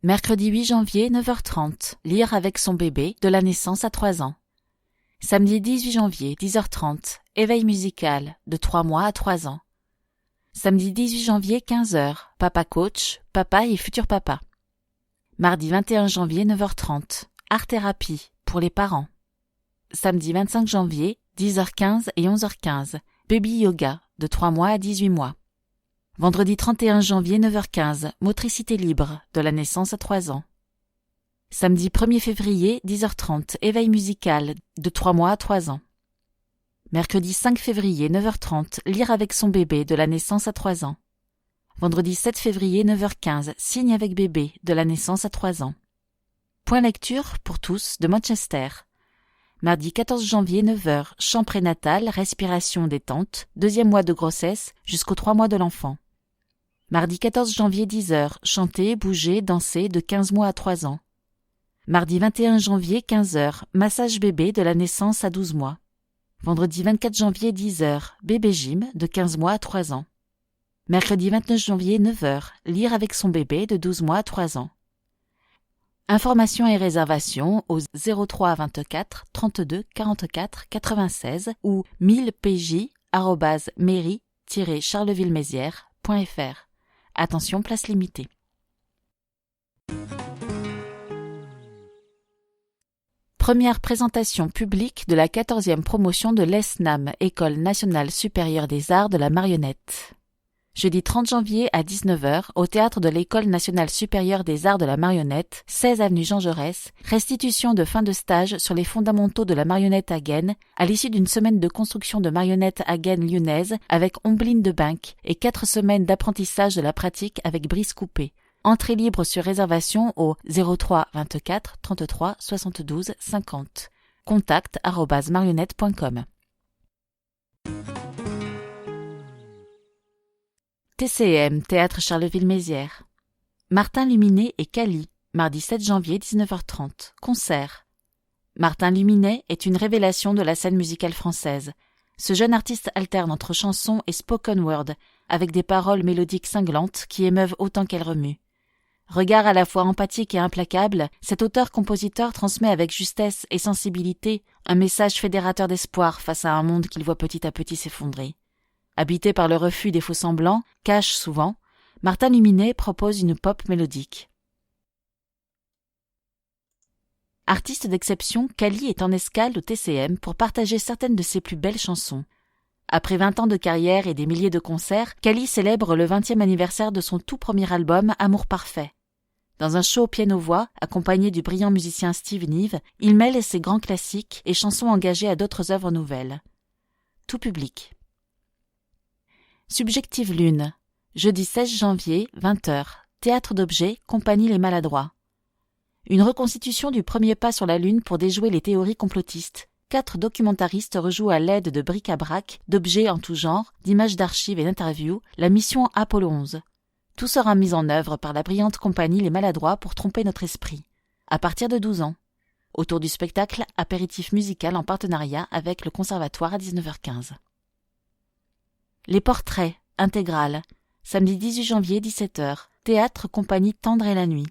Mercredi 8 janvier, 9h30, lire avec son bébé, de la naissance à 3 ans. Samedi 18 janvier, 10h30, éveil musical, de 3 mois à 3 ans. Samedi 18 janvier, 15h, papa coach, papa et futur papa. Mardi 21 janvier, 9h30, art-thérapie pour les parents. Samedi 25 janvier, 10h15 et 11h15, baby yoga de 3 mois à 18 mois. Vendredi 31 janvier, 9h15, motricité libre de la naissance à 3 ans. Samedi 1er février, 10h30, éveil musical de 3 mois à 3 ans. Mercredi 5 février, 9h30, lire avec son bébé de la naissance à 3 ans. Vendredi 7 février, 9h15, signe avec bébé de la naissance à 3 ans. Point lecture pour tous de Manchester. Mardi 14 janvier, 9h, chant prénatal, respiration détente, 2e mois de grossesse jusqu'aux 3 mois de l'enfant. Mardi 14 janvier, 10h, chanter, bouger, danser de 15 mois à 3 ans. Mardi 21 janvier, 15h, massage bébé de la naissance à 12 mois. Vendredi 24 janvier, 10h, bébé gym de 15 mois à 3 ans. Mercredi 29 janvier, 9h, lire avec son bébé de 12 mois à 3 ans. Informations et réservations au 03 24 32 44 96 ou 1000pj@mairie-charleville-mézières.fr. Attention, place limitée. Première présentation publique de la 14e promotion de l'ESNAM, École nationale supérieure des arts de la marionnette. Jeudi 30 janvier à 19h, au théâtre de l'École nationale supérieure des arts de la marionnette, 16 avenue Jean Jaurès, restitution de fin de stage sur les fondamentaux de la marionnette à gaine, à l'issue d'une semaine de construction de marionnettes à gaine lyonnaise avec Ombline de Binck et 4 semaines d'apprentissage de la pratique avec Brice Coupé. Entrée libre sur réservation au 03 24 33 72 50. contact@marionnette.com. TCM, Théâtre Charleville-Mézières. Martin Luminet et Cali, mardi 7 janvier, 19h30. Concert. Martin Luminet est une révélation de la scène musicale française. Ce jeune artiste alterne entre chansons et spoken word, avec des paroles mélodiques cinglantes qui émeuvent autant qu'elles remuent. Regard à la fois empathique et implacable, cet auteur-compositeur transmet avec justesse et sensibilité un message fédérateur d'espoir face à un monde qu'il voit petit à petit s'effondrer. Habité par le refus des faux-semblants, cache souvent, Martin Luminet propose une pop mélodique. Artiste d'exception, Cali est en escale au TCM pour partager certaines de ses plus belles chansons. Après 20 ans de carrière et des milliers de concerts, Cali célèbre le 20e anniversaire de son tout premier album Amour parfait. Dans un show piano-voix, accompagné du brillant musicien Steve Nive, il mêle ses grands classiques et chansons engagées à d'autres œuvres nouvelles. Tout public. Subjective Lune, jeudi 16 janvier, 20h, Théâtre d'Objets, Compagnie Les Maladroits. Une reconstitution du premier pas sur la Lune pour déjouer les théories complotistes. 4 documentaristes rejouent à l'aide de bric-à-brac, d'objets en tout genre, d'images d'archives et d'interviews, la mission Apollo 11. Tout sera mis en œuvre par la brillante compagnie Les Maladroits pour tromper notre esprit. À partir de 12 ans. Autour du spectacle, apéritif musical en partenariat avec le Conservatoire à 19h15. Les portraits, intégrales, samedi 18 janvier, 17h, Théâtre Compagnie Tendre et la Nuit.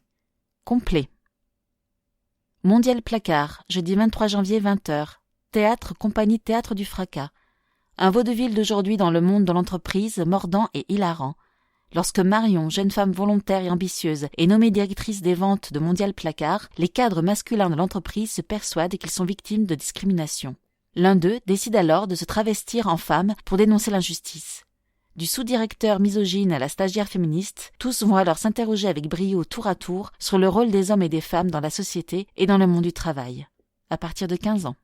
Complet. Mondial Placard, jeudi 23 janvier, 20h, Théâtre Compagnie Théâtre du Fracas. Un vaudeville d'aujourd'hui dans le monde de l'entreprise, mordant et hilarant. Lorsque Marion, jeune femme volontaire et ambitieuse, est nommée directrice des ventes de Mondial Placard, les cadres masculins de l'entreprise se persuadent qu'ils sont victimes de discrimination. L'un d'eux décide alors de se travestir en femme pour dénoncer l'injustice. Du sous-directeur misogyne à la stagiaire féministe, tous vont alors s'interroger avec brio tour à tour sur le rôle des hommes et des femmes dans la société et dans le monde du travail. À partir de 15 ans.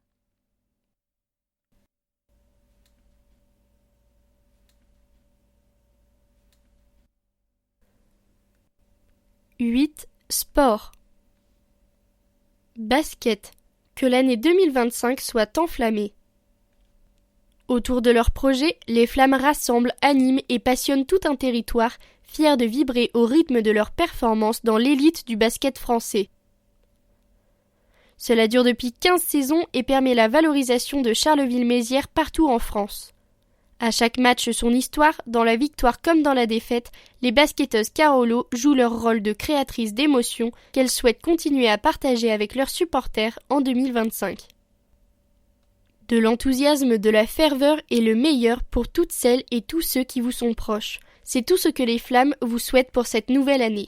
Sport. Basket. Que l'année 2025 soit enflammée. Autour de leur projet, les flammes rassemblent, animent et passionnent tout un territoire, fiers de vibrer au rythme de leur performance dans l'élite du basket français. Cela dure depuis 15 saisons et permet la valorisation de Charleville-Mézières partout en France. À chaque match son histoire, dans la victoire comme dans la défaite, les basketteuses Carolo jouent leur rôle de créatrices d'émotions qu'elles souhaitent continuer à partager avec leurs supporters en 2025. De l'enthousiasme, de la ferveur et le meilleur pour toutes celles et tous ceux qui vous sont proches. C'est tout ce que les Flammes vous souhaitent pour cette nouvelle année.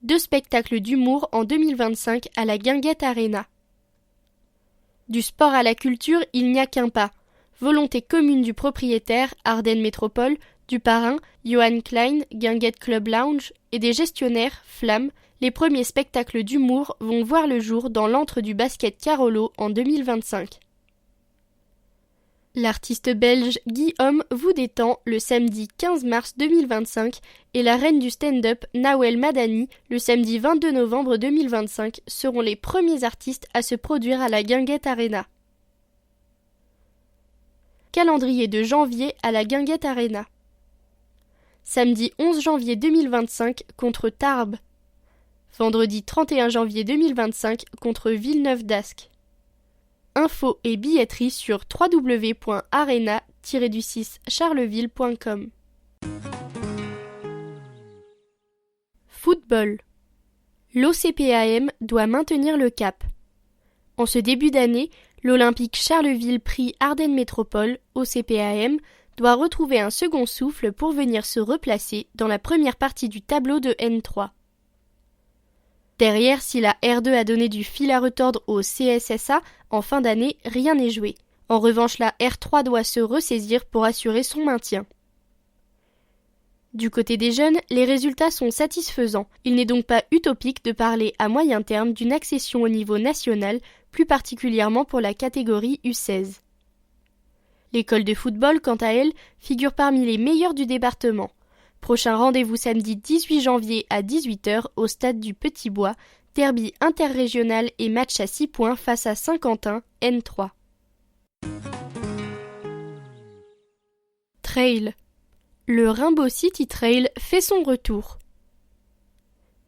2 spectacles d'humour en 2025 à la Guinguette Arena. Du sport à la culture, il n'y a qu'un pas. Volonté commune du propriétaire, Ardennes Métropole, du parrain, Johan Klein, Guinguette Club Lounge, et des gestionnaires, Flamme, les premiers spectacles d'humour vont voir le jour dans l'antre du basket Carolo en 2025. L'artiste belge Guillaume vous détend le samedi 15 mars 2025 et la reine du stand-up Nawel Madani le samedi 22 novembre 2025 seront les premiers artistes à se produire à la Guinguette Arena. Calendrier de janvier à la Guinguette Arena. Samedi 11 janvier 2025 contre Tarbes. Vendredi 31 janvier 2025 contre Villeneuve-d'Ascq. Infos et billetterie sur www.arena-charleville.com. Football. L'OCPAM doit maintenir le cap. En ce début d'année, l'Olympique Charleville Prix Ardennes Métropole, OCPAM, doit retrouver un second souffle pour venir se replacer dans la première partie du tableau de N3. Derrière, si la R2 a donné du fil à retordre au CSSA, en fin d'année, rien n'est joué. En revanche, la R3 doit se ressaisir pour assurer son maintien. Du côté des jeunes, les résultats sont satisfaisants. Il n'est donc pas utopique de parler à moyen terme d'une accession au niveau national, plus particulièrement pour la catégorie U16. L'école de football, quant à elle, figure parmi les meilleures du département. Prochain rendez-vous samedi 18 janvier à 18h au stade du Petit Bois, derby interrégional et match à 6 points face à Saint-Quentin, N3. Trail. Le Rainbow City Trail fait son retour.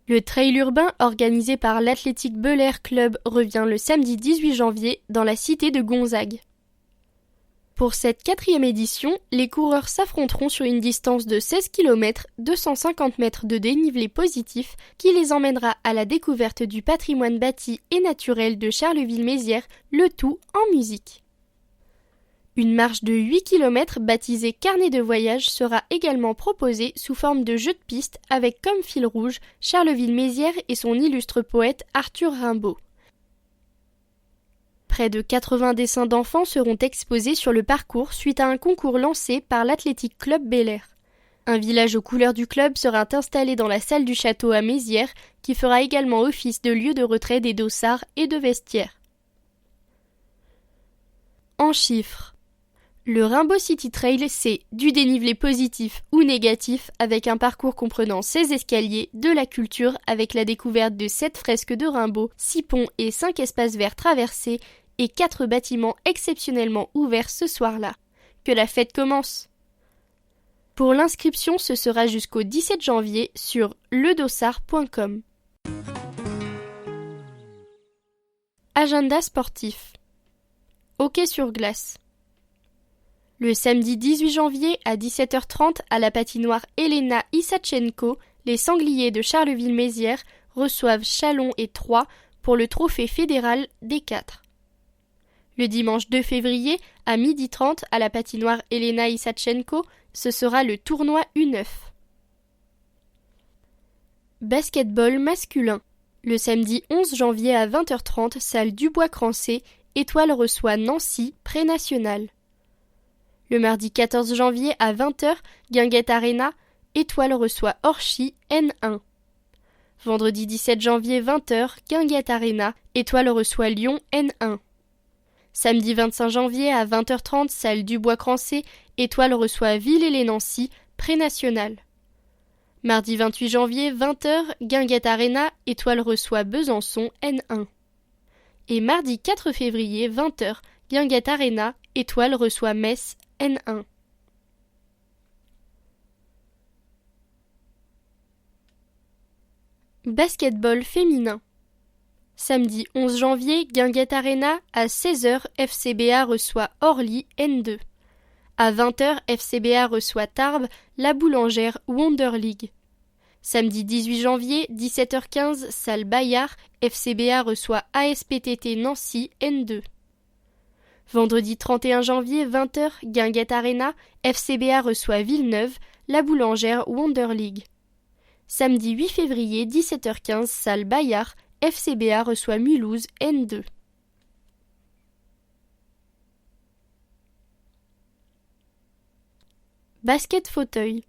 Le trail urbain organisé par l'Athletic Bel-Air Club revient le samedi 18 janvier dans la cité de Gonzague. Pour cette 4e édition, les coureurs s'affronteront sur une distance de 16 km, 250 mètres de dénivelé positif qui les emmènera à la découverte du patrimoine bâti et naturel de Charleville-Mézières, le tout en musique. Une marche de 8 km baptisée Carnet de voyage sera également proposée sous forme de jeu de piste avec comme fil rouge Charleville-Mézières et son illustre poète Arthur Rimbaud. Près de 80 dessins d'enfants seront exposés sur le parcours suite à un concours lancé par l'Athletic Club Bel-Air. Un village aux couleurs du club sera installé dans la salle du château à Mézières, qui fera également office de lieu de retrait des dossards et de vestiaires. En chiffres. Le Rainbow City Trail, c'est du dénivelé positif ou négatif avec un parcours comprenant 16 escaliers, de la culture avec la découverte de 7 fresques de Rimbaud, 6 ponts et 5 espaces verts traversés et 4 bâtiments exceptionnellement ouverts ce soir-là. Que la fête commence! Pour l'inscription, ce sera jusqu'au 17 janvier sur ledossard.com. Agenda sportif. Hockey sur glace. Le samedi 18 janvier à 17h30 à la patinoire Elena Isachenko, les Sangliers de Charleville-Mézières reçoivent Châlons et Troyes pour le trophée fédéral des 4. Le dimanche 2 février à 12h30 à la patinoire Elena Isachenko, ce sera le tournoi U9. Basketball masculin. Le samedi 11 janvier à 20h30, salle Dubois-Crancé, Étoile reçoit Nancy, pré-national. Le mardi 14 janvier à 20h, Guinguette Arena, Étoile reçoit Orchy, N1. Vendredi 17 janvier 20h, Guinguette Arena, Étoile reçoit Lyon, N1. Samedi 25 janvier à 20h30, salle Dubois-Crancé, Étoile reçoit Villers-lès-Nancy, pré-national. Mardi 28 janvier 20h, Guinguette Arena, Étoile reçoit Besançon, N1. Et mardi 4 février 20h, Guinguette Arena, Étoile reçoit Metz, N1. Basketball féminin. Samedi 11 janvier, Guinguette Arena, à 16h, FCBA reçoit Orly, N2. À 20h, FCBA reçoit Tarbes, la Boulangère Wonder League. Samedi 18 janvier, 17h15, salle Bayard, FCBA reçoit ASPTT Nancy, N2. Vendredi 31 janvier, 20h, Guinguette Arena, FCBA reçoit Villeneuve, la Boulangère Wonder League. Samedi 8 février, 17h15, salle Bayard, FCBA reçoit Mulhouse, N2. Basket fauteuil.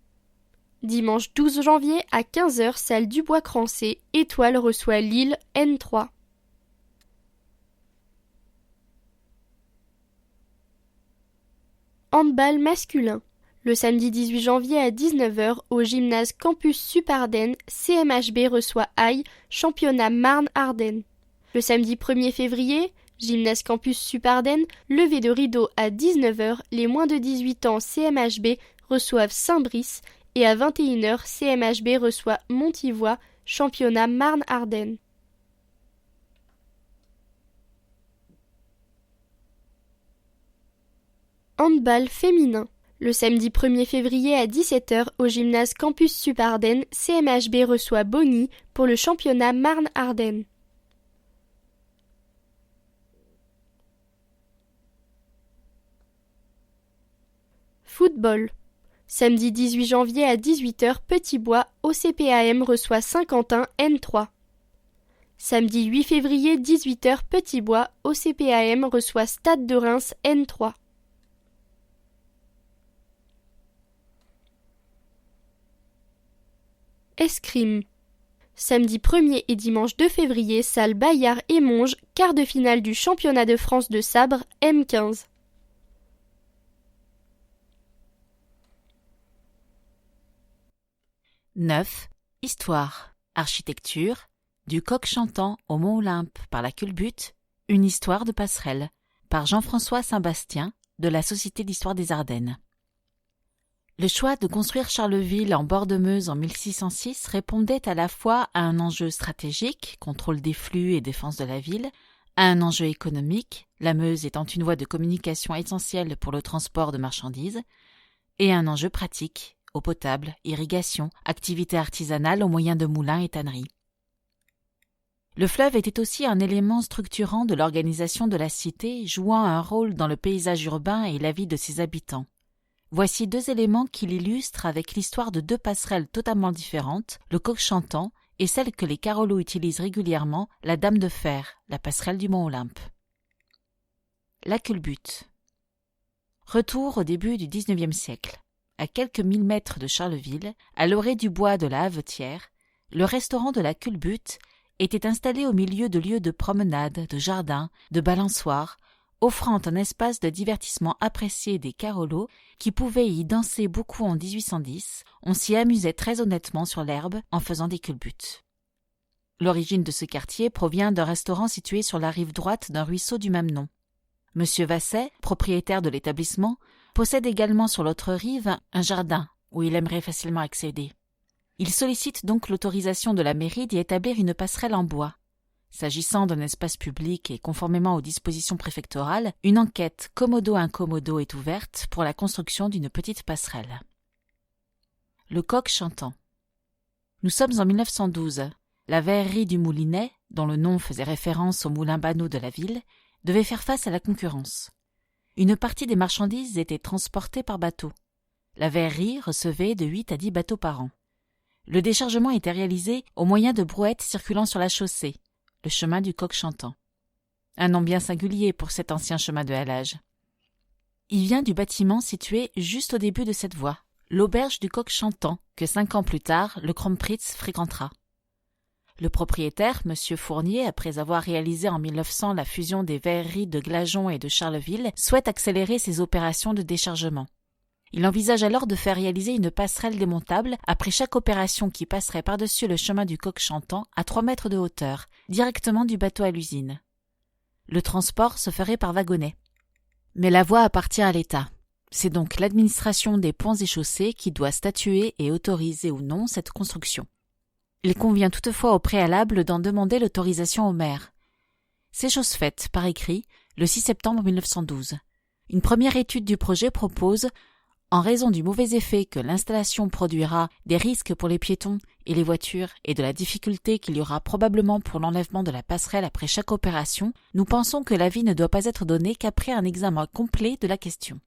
Dimanche 12 janvier à 15h, salle Dubois-Crancé, Étoile reçoit Lille, N3. Handball masculin. Le samedi 18 janvier à 19h, au gymnase Campus Supardenne, CMHB reçoit Haye, championnat Marne-Ardenne. Le samedi 1er février, gymnase Campus Supardenne, levée de rideau à 19h, les moins de 18 ans CMHB reçoivent Saint-Brice et à 21h, CMHB reçoit Montivoie, championnat Marne-Ardenne. Handball féminin. Le samedi 1er février à 17h, au gymnase Campus Supardenne, CMHB reçoit Bonny pour le championnat Marne-Ardenne. Football. Samedi 18 janvier à 18h, Petit-Bois, OCPAM reçoit Saint-Quentin, N3. Samedi 8 février, 18h, Petit-Bois, OCPAM reçoit Stade de Reims, N3. Escrime. Samedi 1er et dimanche 2 février, salle Bayard et Monge, quart de finale du championnat de France de sabre, M15. Histoire. Architecture. Du coq chantant au Mont Olympe par la culbute, une histoire de passerelle, par Jean-François Saint-Bastien, de la Société d'histoire des Ardennes. Le choix de construire Charleville en bord de Meuse en 1606 répondait à la fois à un enjeu stratégique, contrôle des flux et défense de la ville, à un enjeu économique, la Meuse étant une voie de communication essentielle pour le transport de marchandises, et à un enjeu pratique, eau potable, irrigation, activités artisanales au moyen de moulins et tanneries. Le fleuve était aussi un élément structurant de l'organisation de la cité, jouant un rôle dans le paysage urbain et la vie de ses habitants. Voici deux éléments qui l'illustrent avec l'histoire de deux passerelles totalement différentes, le coq chantant et celle que les Carolo utilisent régulièrement, la Dame de Fer, la passerelle du Mont Olympe. La culbute. Retour au début du XIXe siècle. À quelques 1000 mètres de Charleville, à l'orée du bois de la Havetière, le restaurant de la culbute était installé au milieu de lieux de promenade, de jardins, de balançoires, offrant un espace de divertissement apprécié des Carolo qui pouvaient y danser beaucoup en 1810, on s'y amusait très honnêtement sur l'herbe en faisant des culbutes. L'origine de ce quartier provient d'un restaurant situé sur la rive droite d'un ruisseau du même nom. Monsieur Vasset, propriétaire de l'établissement, possède également sur l'autre rive un jardin où il aimerait facilement accéder. Il sollicite donc l'autorisation de la mairie d'y établir une passerelle en bois. S'agissant d'un espace public et conformément aux dispositions préfectorales, une enquête commodo-incommodo est ouverte pour la construction d'une petite passerelle. Le coq chantant. Nous sommes en 1912. La verrerie du Moulinet, dont le nom faisait référence au moulin Banneau de la ville, devait faire face à la concurrence. Une partie des marchandises était transportée par bateau. La verrerie recevait de 8 à 10 bateaux par an. Le déchargement était réalisé au moyen de brouettes circulant sur la chaussée, le chemin du coq chantant. Un nom bien singulier pour cet ancien chemin de halage. Il vient du bâtiment situé juste au début de cette voie, l'auberge du coq chantant, que 5 ans plus tard, le Kronprinz fréquentera. Le propriétaire, M. Fournier, après avoir réalisé en 1900 la fusion des verreries de Glageon et de Charleville, souhaite accélérer ses opérations de déchargement. Il envisage alors de faire réaliser une passerelle démontable après chaque opération qui passerait par-dessus le chemin du coq chantant à 3 mètres de hauteur, directement du bateau à l'usine. Le transport se ferait par wagonnet. Mais la voie appartient à l'État. C'est donc l'administration des ponts et chaussées qui doit statuer et autoriser ou non cette construction. Il convient toutefois au préalable d'en demander l'autorisation au maire. C'est chose faite, par écrit, le 6 septembre 1912. Une première étude du projet propose, en raison du mauvais effet que l'installation produira, des risques pour les piétons et les voitures et de la difficulté qu'il y aura probablement pour l'enlèvement de la passerelle après chaque opération, nous pensons que l'avis ne doit pas être donné qu'après un examen complet de la question.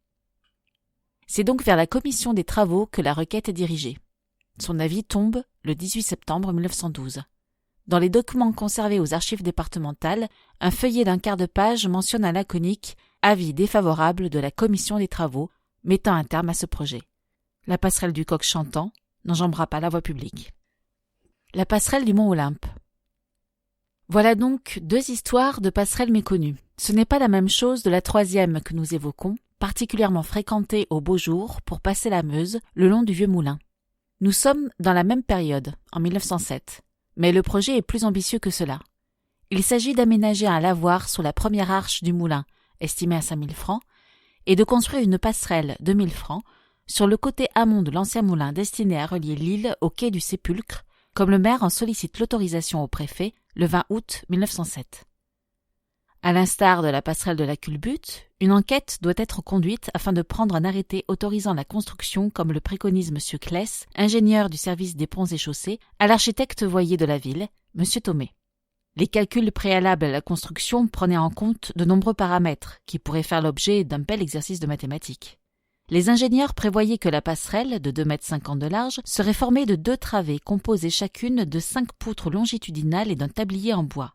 C'est donc vers la commission des travaux que la requête est dirigée. Son avis tombe le 18 septembre 1912. Dans les documents conservés aux archives départementales, un feuillet d'un quart de page mentionne un laconique « avis défavorable de la commission des travaux » mettant un terme à ce projet. La passerelle du coq chantant n'enjambera pas la voie publique. La passerelle du Mont Olympe. Voilà donc 2 histoires de passerelles méconnues. Ce n'est pas la même chose de la 3e que nous évoquons, particulièrement fréquentée au beau jour pour passer la Meuse le long du Vieux Moulin. Nous sommes dans la même période, en 1907, mais le projet est plus ambitieux que cela. Il s'agit d'aménager un lavoir sur la première arche du moulin, estimée à 5 000 francs, et de construire une passerelle de 1 000 francs sur le côté amont de l'ancien moulin destiné à relier l'île au quai du Sépulcre, comme le maire en sollicite l'autorisation au préfet le 20 août 1907. À l'instar de la passerelle de la Culbute, une enquête doit être conduite afin de prendre un arrêté autorisant la construction comme le préconise M. Kless, ingénieur du service des ponts et chaussées, à l'architecte voyer de la ville, M. Thomé. Les calculs préalables à la construction prenaient en compte de nombreux paramètres qui pourraient faire l'objet d'un bel exercice de mathématiques. Les ingénieurs prévoyaient que la passerelle, de 2,50 m de large, serait formée de 2 travées composées chacune de 5 poutres longitudinales et d'un tablier en bois.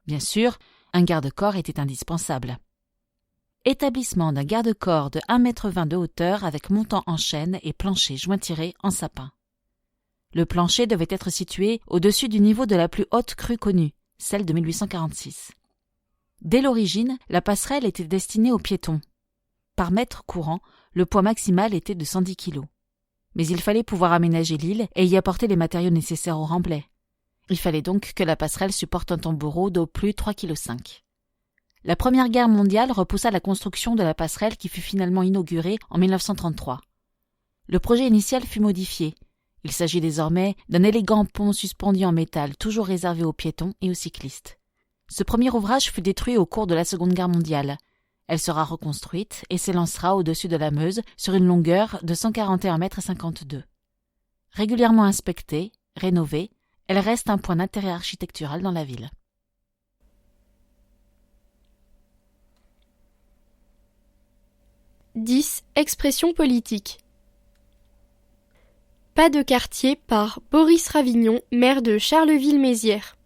Bien sûr, un garde-corps était indispensable. Établissement d'un garde-corps de 1,20 m de hauteur avec montant en chêne et plancher jointiré en sapin. Le plancher devait être situé au-dessus du niveau de la plus haute crue connue, celle de 1846. Dès l'origine, la passerelle était destinée aux piétons. Par mètre courant, le poids maximal était de 110 kg. Mais il fallait pouvoir aménager l'île et y apporter les matériaux nécessaires au remblai. Il fallait donc que la passerelle supporte un tombereau d'au plus 3,5 kg. La Première Guerre mondiale repoussa la construction de la passerelle qui fut finalement inaugurée en 1933. Le projet initial fut modifié. Il s'agit désormais d'un élégant pont suspendu en métal, toujours réservé aux piétons et aux cyclistes. Ce premier ouvrage fut détruit au cours de la Seconde Guerre mondiale. Elle sera reconstruite et s'élancera au-dessus de la Meuse sur une longueur de 141,52 m. Régulièrement inspectée, rénovée, elle reste un point d'intérêt architectural dans la ville. « 10. Expression politique. Pas de quartier par Boris Ravignon, maire de Charleville-Mézières.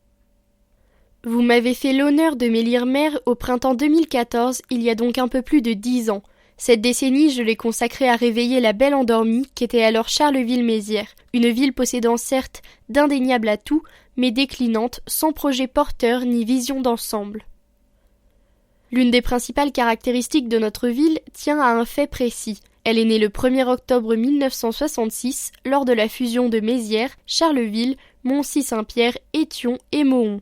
Vous m'avez fait l'honneur de m'élire maire au printemps 2014, il y a donc un peu plus de 10 ans. Cette décennie, je l'ai consacrée à réveiller la belle endormie qu'était alors Charleville-Mézières, une ville possédant certes d'indéniables atouts, mais déclinante, sans projet porteur ni vision d'ensemble. L'une des principales caractéristiques de notre ville tient à un fait précis. Elle est née le 1er octobre 1966 lors de la fusion de Mézières, Charleville, Montcy-Saint-Pierre, Étion et Mohon.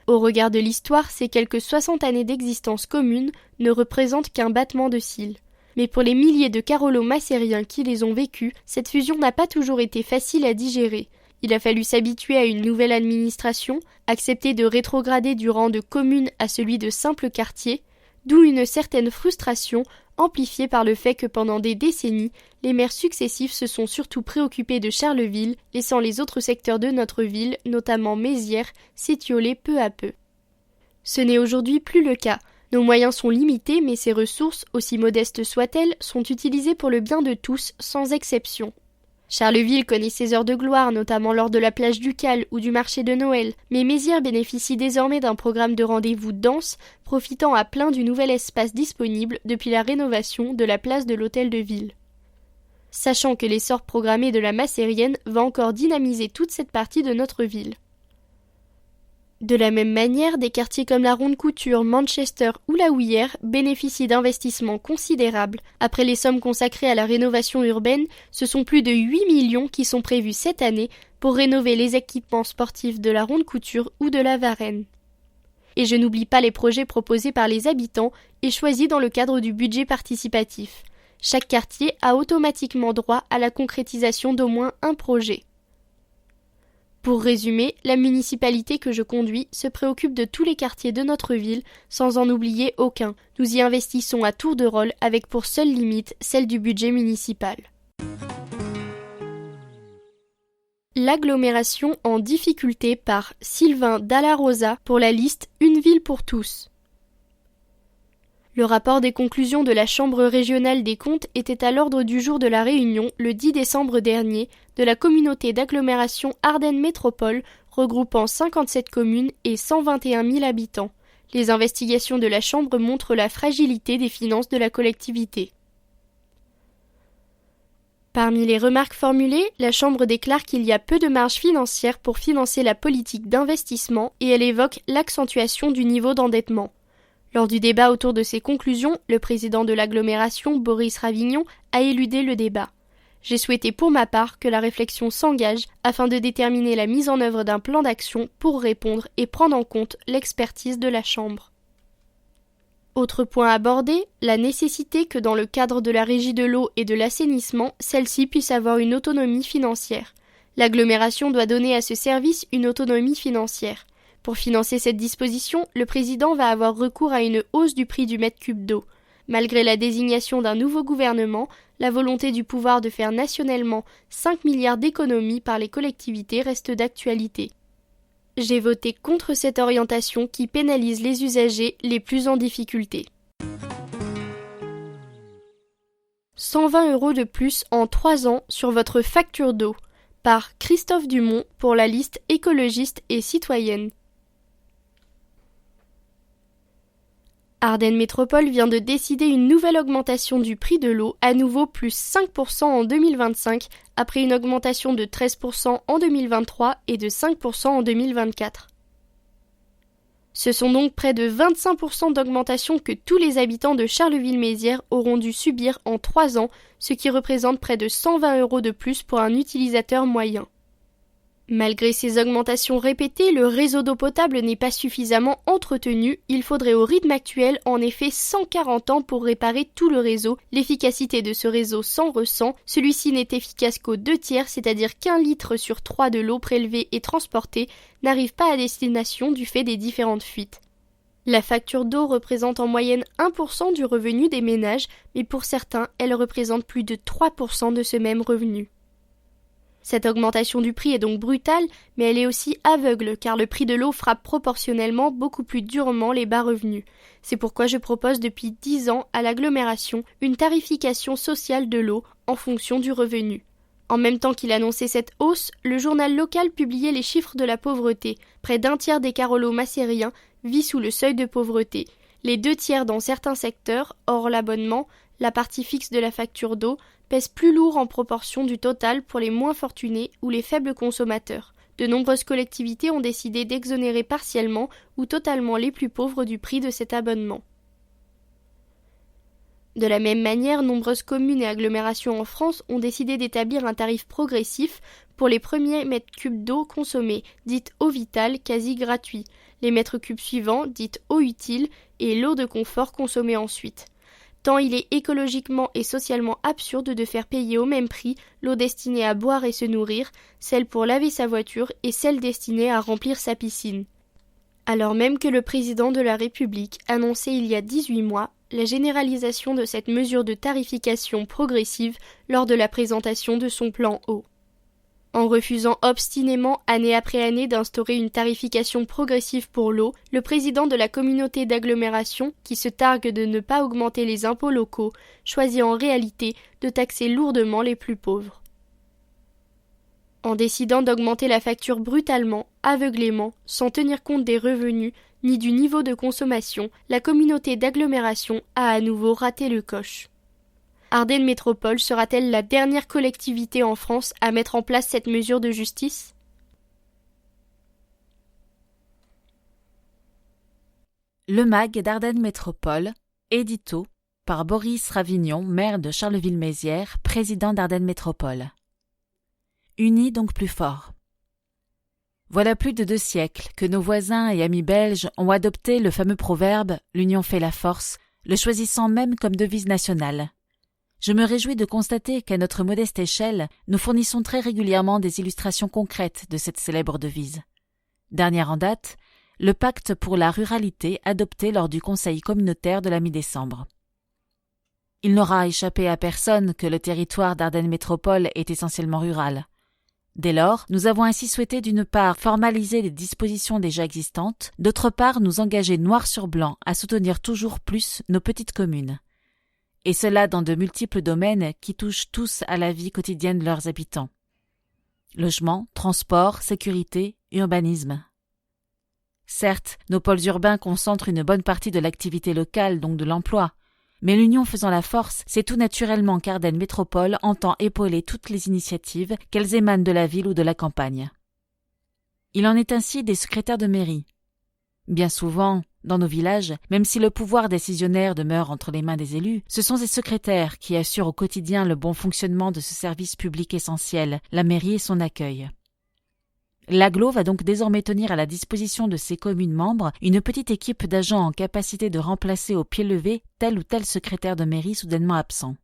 Au regard de l'histoire, ces quelques 60 années d'existence commune ne représentent qu'un battement de cils. Mais pour les milliers de Carolo-Massériens qui les ont vécus, cette fusion n'a pas toujours été facile à digérer. Il a fallu s'habituer à une nouvelle administration, accepter de rétrograder du rang de commune à celui de simple quartier, d'où une certaine frustration amplifiée par le fait que pendant des décennies, les maires successifs se sont surtout préoccupés de Charleville, laissant les autres secteurs de notre ville, notamment Mézières, s'étioler peu à peu. Ce n'est aujourd'hui plus le cas. Nos moyens sont limités, mais ces ressources, aussi modestes soient-elles, sont utilisées pour le bien de tous, sans exception. Charleville connaît ses heures de gloire, notamment lors de la plage du Cal ou du marché de Noël, mais Mézières bénéficie désormais d'un programme de rendez-vous dense, profitant à plein du nouvel espace disponible depuis la rénovation de la place de l'Hôtel de Ville. Sachant que l'essor programmé de la Massérienne va encore dynamiser toute cette partie de notre ville. De la même manière, des quartiers comme la Ronde Couture, Manchester ou la Houillère bénéficient d'investissements considérables. Après les sommes consacrées à la rénovation urbaine, ce sont plus de 8 millions qui sont prévus cette année pour rénover les équipements sportifs de la Ronde Couture ou de la Varenne. Et je n'oublie pas les projets proposés par les habitants et choisis dans le cadre du budget participatif. Chaque quartier a automatiquement droit à la concrétisation d'au moins un projet. Pour résumer, la municipalité que je conduis se préoccupe de tous les quartiers de notre ville sans en oublier aucun. Nous y investissons à tour de rôle avec pour seule limite celle du budget municipal. L'agglomération en difficulté par Sylvain Dalla Rosa pour la liste Une ville pour tous. Le rapport des conclusions de la Chambre régionale des comptes était à l'ordre du jour de la réunion le 10 décembre dernier, de la communauté d'agglomération Ardennes Métropole, regroupant 57 communes et 121 000 habitants. Les investigations de la Chambre montrent la fragilité des finances de la collectivité. Parmi les remarques formulées, la Chambre déclare qu'il y a peu de marge financière pour financer la politique d'investissement et elle évoque l'accentuation du niveau d'endettement. Lors du débat autour de ces conclusions, le président de l'agglomération, Boris Ravignon, a éludé le débat. J'ai souhaité pour ma part que la réflexion s'engage afin de déterminer la mise en œuvre d'un plan d'action pour répondre et prendre en compte l'expertise de la Chambre. Autre point abordé, la nécessité que dans le cadre de la régie de l'eau et de l'assainissement, celle-ci puisse avoir une autonomie financière. L'agglomération doit donner à ce service une autonomie financière. Pour financer cette disposition, le président va avoir recours à une hausse du prix du mètre cube d'eau. Malgré la désignation d'un nouveau gouvernement, la volonté du pouvoir de faire nationalement 5 milliards d'économies par les collectivités reste d'actualité. J'ai voté contre cette orientation qui pénalise les usagers les plus en difficulté. 120 € de plus en 3 ans sur votre facture d'eau, par Christophe Dumont pour la liste écologiste et citoyenne. Ardennes Métropole vient de décider une nouvelle augmentation du prix de l'eau, à nouveau plus 5% en 2025, après une augmentation de 13% en 2023 et de 5% en 2024. Ce sont donc près de 25% d'augmentation que tous les habitants de Charleville-Mézières auront dû subir en 3 ans, ce qui représente près de 120 € de plus pour un utilisateur moyen. Malgré ces augmentations répétées, le réseau d'eau potable n'est pas suffisamment entretenu. Il faudrait au rythme actuel en effet 140 ans pour réparer tout le réseau. L'efficacité de ce réseau s'en ressent. Celui-ci n'est efficace qu'aux 2/3, c'est-à-dire qu'1 litre sur 3 de l'eau prélevée et transportée n'arrive pas à destination du fait des différentes fuites. La facture d'eau représente en moyenne 1% du revenu des ménages, mais pour certains, elle représente plus de 3% de ce même revenu. Cette augmentation du prix est donc brutale, mais elle est aussi aveugle, car le prix de l'eau frappe proportionnellement beaucoup plus durement les bas revenus. C'est pourquoi je propose depuis 10 ans à l'agglomération une tarification sociale de l'eau en fonction du revenu. En même temps qu'il annonçait cette hausse, le journal local publiait les chiffres de la pauvreté. Près d'un tiers des Carolo-Macériens vit sous le seuil de pauvreté. Les 2/3 dans certains secteurs, hors l'abonnement, la partie fixe de la facture d'eau, pèse plus lourd en proportion du total pour les moins fortunés ou les faibles consommateurs. De nombreuses collectivités ont décidé d'exonérer partiellement ou totalement les plus pauvres du prix de cet abonnement. De la même manière, nombreuses communes et agglomérations en France ont décidé d'établir un tarif progressif pour les premiers mètres cubes d'eau consommés, dite eau vitale, quasi gratuit, les mètres cubes suivants, dite eau utile, et l'eau de confort consommée ensuite. Tant il est écologiquement et socialement absurde de faire payer au même prix l'eau destinée à boire et se nourrir, celle pour laver sa voiture et celle destinée à remplir sa piscine. Alors même que le président de la République annonçait il y a 18 mois la généralisation de cette mesure de tarification progressive lors de la présentation de son plan eau. En refusant obstinément année après année d'instaurer une tarification progressive pour l'eau, le président de la communauté d'agglomération, qui se targue de ne pas augmenter les impôts locaux, choisit en réalité de taxer lourdement les plus pauvres. En décidant d'augmenter la facture brutalement, aveuglément, sans tenir compte des revenus ni du niveau de consommation, la communauté d'agglomération a à nouveau raté le coche. Ardennes Métropole sera-t-elle la dernière collectivité en France à mettre en place cette mesure de justice ? Le MAG d'Ardennes Métropole, édito par Boris Ravignon, maire de Charleville-Mézières, président d'Ardennes Métropole. Unis donc plus forts. Voilà plus de 2 siècles que nos voisins et amis belges ont adopté le fameux proverbe « L'union fait la force », le choisissant même comme devise nationale. Je me réjouis de constater qu'à notre modeste échelle, nous fournissons très régulièrement des illustrations concrètes de cette célèbre devise. Dernière en date, le pacte pour la ruralité adopté lors du conseil communautaire de la mi-décembre. Il n'aura échappé à personne que le territoire d'Ardennes Métropole est essentiellement rural. Dès lors, nous avons ainsi souhaité d'une part formaliser les dispositions déjà existantes, d'autre part nous engager noir sur blanc à soutenir toujours plus nos petites communes. Et cela dans de multiples domaines qui touchent tous à la vie quotidienne de leurs habitants. Logement, transport, sécurité, urbanisme. Certes, nos pôles urbains concentrent une bonne partie de l'activité locale, donc de l'emploi. Mais l'union faisant la force, c'est tout naturellement qu'Ardenne Métropole entend épauler toutes les initiatives, qu'elles émanent de la ville ou de la campagne. Il en est ainsi des secrétaires de mairie. Bien souvent, dans nos villages, même si le pouvoir décisionnaire demeure entre les mains des élus, ce sont ces secrétaires qui assurent au quotidien le bon fonctionnement de ce service public essentiel, la mairie et son accueil. L'agglo va donc désormais tenir à la disposition de ses communes membres une petite équipe d'agents en capacité de remplacer au pied levé tel ou tel secrétaire de mairie soudainement absent.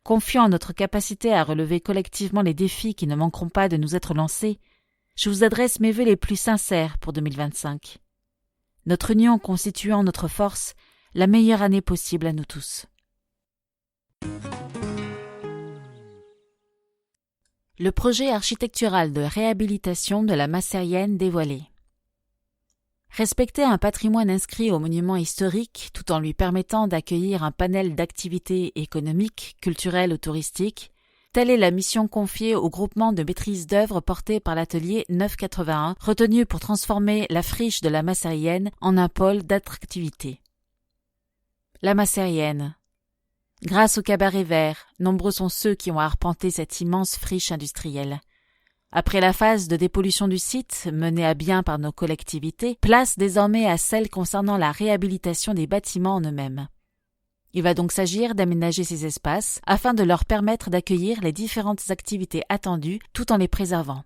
Confiant en notre capacité à relever collectivement les défis qui ne manqueront pas de nous être lancés, je vous adresse mes vœux les plus sincères pour 2025. Notre union constituant notre force, la meilleure année possible à nous tous. Le projet architectural de réhabilitation de la Massérienne dévoilé. Respecter un patrimoine inscrit au monument historique tout en lui permettant d'accueillir un panel d'activités économiques, culturelles ou touristiques, telle est la mission confiée au groupement de maîtrise d'œuvre porté par l'atelier 981, retenu pour transformer la friche de la Massérienne en un pôle d'attractivité. La Massérienne. Grâce au cabaret vert, nombreux sont ceux qui ont arpenté cette immense friche industrielle. Après la phase de dépollution du site, menée à bien par nos collectivités, place désormais à celle concernant la réhabilitation des bâtiments en eux-mêmes. Il va donc s'agir d'aménager ces espaces afin de leur permettre d'accueillir les différentes activités attendues tout en les préservant.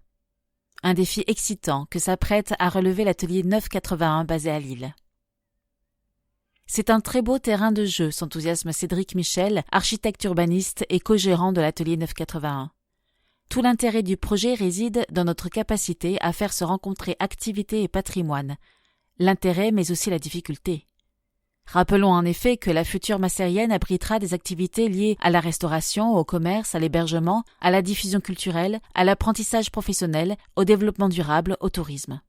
Un défi excitant que s'apprête à relever l'atelier 981 basé à Lille. C'est un très beau terrain de jeu, s'enthousiasme Cédric Michel, architecte urbaniste et co-gérant de l'atelier 981. Tout l'intérêt du projet réside dans notre capacité à faire se rencontrer activité et patrimoine. L'intérêt mais aussi la difficulté. Rappelons en effet que la future Massérienne abritera des activités liées à la restauration, au commerce, à l'hébergement, à la diffusion culturelle, à l'apprentissage professionnel, au développement durable, au tourisme.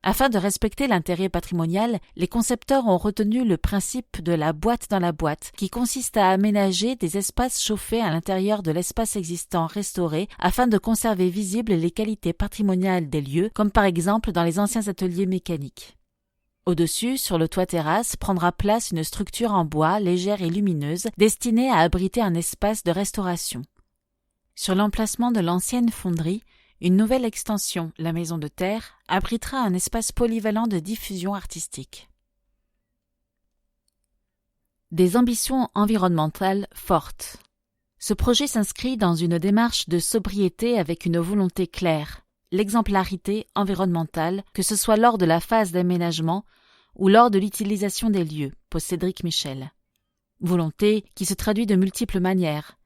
Afin de respecter l'intérêt patrimonial, les concepteurs ont retenu le principe de la boîte dans la boîte, qui consiste à aménager des espaces chauffés à l'intérieur de l'espace existant restauré afin de conserver visibles les qualités patrimoniales des lieux, comme par exemple dans les anciens ateliers mécaniques. Au-dessus, sur le toit terrasse, prendra place une structure en bois légère et lumineuse destinée à abriter un espace de restauration. Sur l'emplacement de l'ancienne fonderie, une nouvelle extension, la maison de terre, abritera un espace polyvalent de diffusion artistique. Des ambitions environnementales fortes. Ce projet s'inscrit dans une démarche de sobriété avec une volonté claire, l'exemplarité environnementale, que ce soit lors de la phase d'aménagement ou lors de l'utilisation des lieux, pose Cédric Michel. Volonté qui se traduit de multiples manières.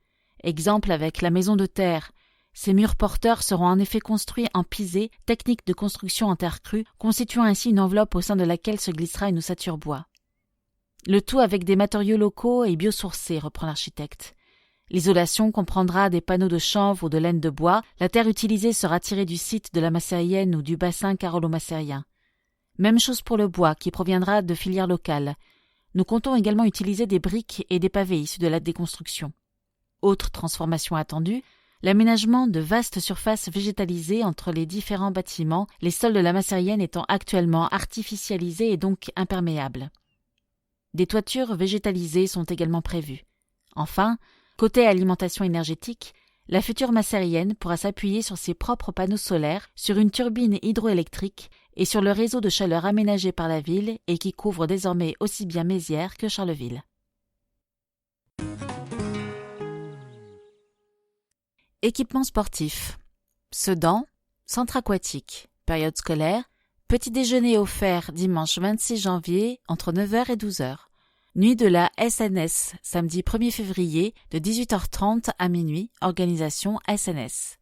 Exemple avec la maison de terre. Ces murs porteurs seront en effet construits en pisé, technique de construction en terre crue, constituant ainsi une enveloppe au sein de laquelle se glissera une ossature bois. Le tout avec des matériaux locaux et biosourcés, reprend l'architecte. L'isolation comprendra des panneaux de chanvre ou de laine de bois. La terre utilisée sera tirée du site de la Massérienne ou du bassin carolo-massérien. Même chose pour le bois, qui proviendra de filières locales. Nous comptons également utiliser des briques et des pavés issus de la déconstruction. Autre transformation attendue, l'aménagement de vastes surfaces végétalisées entre les différents bâtiments, les sols de la Massérienne étant actuellement artificialisés et donc imperméables. Des toitures végétalisées sont également prévues. Enfin, côté alimentation énergétique, la future Massérienne pourra s'appuyer sur ses propres panneaux solaires, sur une turbine hydroélectrique et sur le réseau de chaleur aménagé par la ville et qui couvre désormais aussi bien Mézières que Charleville. Équipement sportif. Sedan, centre aquatique, période scolaire, petit déjeuner offert dimanche 26 janvier entre 9h et 12h. Nuit de la SNS, samedi 1er février de 18h30 à minuit, organisation SNS.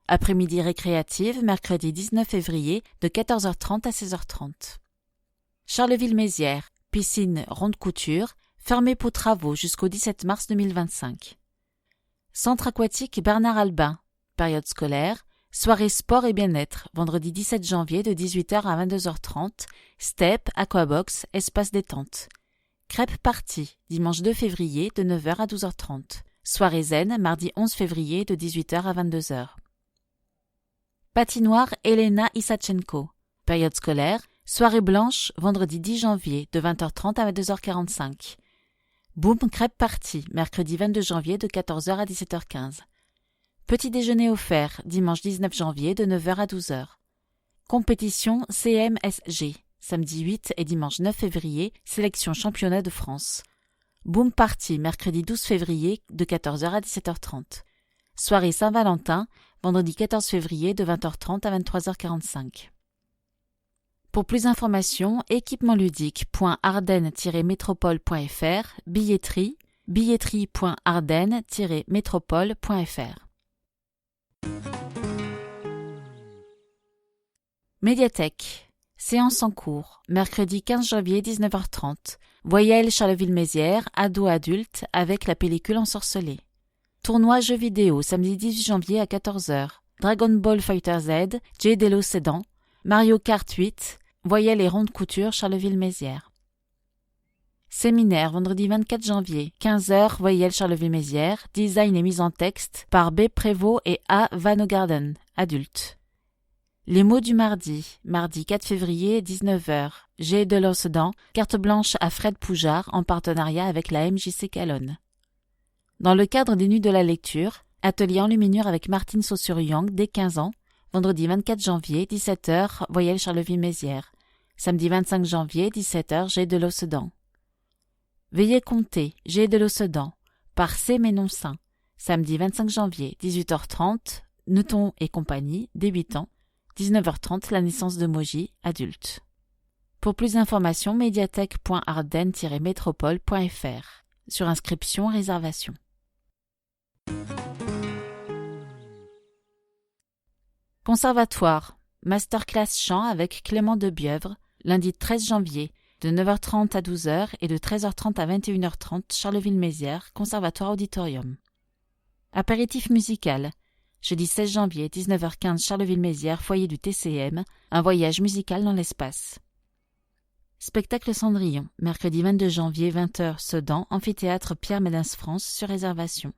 Après-midi récréative, mercredi 19 février de 14h30 à 16h30. Charleville-Mézières, piscine ronde couture, fermée pour travaux jusqu'au 17 mars 2025. Centre aquatique Bernard Albin, période scolaire, soirée sport et bien-être, vendredi 17 janvier de 18h à 22h30, step, aquabox, espace détente. Crêpe party, dimanche 2 février de 9h à 12h30. Soirée zen, mardi 11 février de 18h à 22h. Patinoire Elena Isachenko. Période scolaire, soirée blanche, vendredi 10 janvier, de 20h30 à 22h45. Boom Crêpe Party, mercredi 22 janvier, de 14h à 17h15. Petit déjeuner offert, dimanche 19 janvier, de 9h à 12h. Compétition CMSG, samedi 8 et dimanche 9 février, sélection championnat de France. Boom Party, mercredi 12 février, de 14h à 17h30. Soirée Saint-Valentin, vendredi 14 février, de 20h30 à 23h45. Pour plus d'informations, équipement-ludique.ardennes-métropole.fr, billetterie, billetterie.ardennes-métropole.fr. Médiathèque. Séance en cours. Mercredi 15 janvier 19h30. Voyelle Charleville-Mézières, ado-adulte, avec la pellicule ensorcelée. Tournoi jeux vidéo, samedi 18 janvier à 14h. Dragon Ball Fighter Z, J. Delo Sedan. Mario Kart 8, Voyelle et ronde couture, Charleville-Mézières. Séminaire, vendredi 24 janvier, 15h, Voyelle Charleville-Mézières, design et mise en texte par B. Prévost et A. Van Ogarden, adulte. Les mots du mardi, mardi 4 février, 19h, G. Delossedan, carte blanche à Fred Poujart en partenariat avec la MJC Calonne. Dans le cadre des Nuits de la lecture, atelier enluminure avec Martine Saussure-Yang dès 15 ans, vendredi 24 janvier, 17h, Voyelle Charleville-Mézières. Samedi 25 janvier, 17h, G. Delossedan. Veillez compter, G. Delossedan, par C. Ménoncin. Samedi 25 janvier, 18h30, Neuton et compagnie, débutants. 19h30, la naissance de Moji, adulte. Pour plus d'informations, médiathèque.ardennes-métropole.fr. Sur inscription, réservation. Conservatoire. Masterclass chant avec Clément Debieuvre, lundi 13 janvier, de 9h30 à 12h et de 13h30 à 21h30, Charleville-Mézières, Conservatoire Auditorium. Apéritif musical. Jeudi 16 janvier, 19h15, Charleville-Mézières, foyer du TCM, un voyage musical dans l'espace. Spectacle Cendrillon, mercredi 22 janvier, 20h, Sedan, amphithéâtre Pierre Ménès France, sur réservation.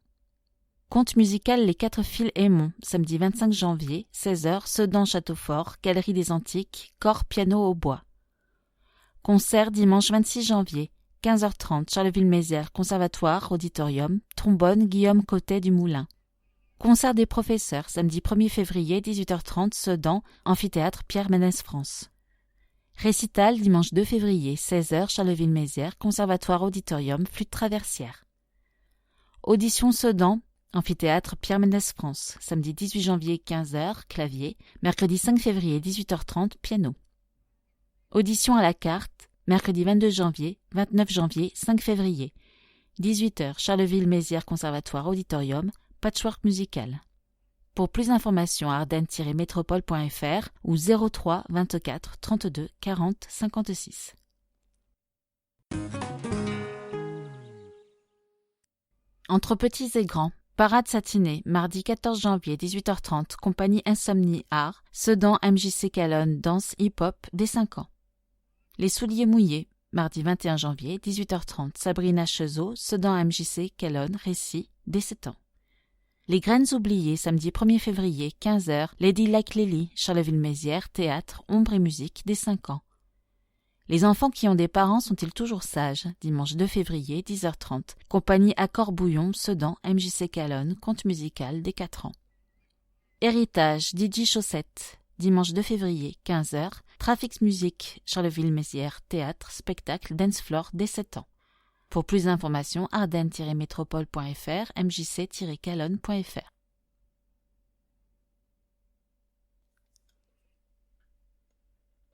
Conte musical Les Quatre Fils Aymon, samedi 25 janvier, 16h, Sedan Châteaufort, Galerie des Antiques, corps piano au bois. Concert dimanche 26 janvier, 15h30, Charleville-Mézières, Conservatoire, Auditorium, trombone Guillaume Cotet du Moulin. Concert des professeurs, samedi 1er février, 18h30, Sedan, amphithéâtre Pierre Ménès France. Récital dimanche 2 février, 16h, Charleville-Mézières, Conservatoire Auditorium, flûte traversière. Audition Sedan, amphithéâtre Pierre Ménès France, samedi 18 janvier, 15h, clavier, mercredi 5 février, 18h30, piano. Audition à la carte, mercredi 22 janvier, 29 janvier, 5 février, 18h, Charleville-Mézières, Conservatoire Auditorium, patchwork musical. Pour plus d'informations, ardennes-métropole.fr ou 03 24 32 40 56. Entre petits et grands, parade satinée, mardi 14 janvier, 18h30, compagnie Insomnie Art, Sedan MJC Calonne, danse hip-hop, dès 5 ans. Les souliers mouillés, mardi 21 janvier, 18h30, Sabrina Chezot, Sedan MJC Calonne, récit, dès 7 ans. Les graines oubliées, samedi 1er février, 15h, Lady Like Lily, Charleville-Mézières, théâtre, ombre et musique, dès 5 ans. Les enfants qui ont des parents sont-ils toujours sages, dimanche 2 février, 10h30, compagnie Accord Bouillon, Sedan, MJC Calonne, conte musical, dès 4 ans. Héritage, DJ Chaussette, dimanche 2 février, 15h, Trafix Musique, Charleville-Mézières, théâtre, spectacle, dance floor, dès 7 ans. Pour plus d'informations, ardennes-métropole.fr, mjc-calonne.fr.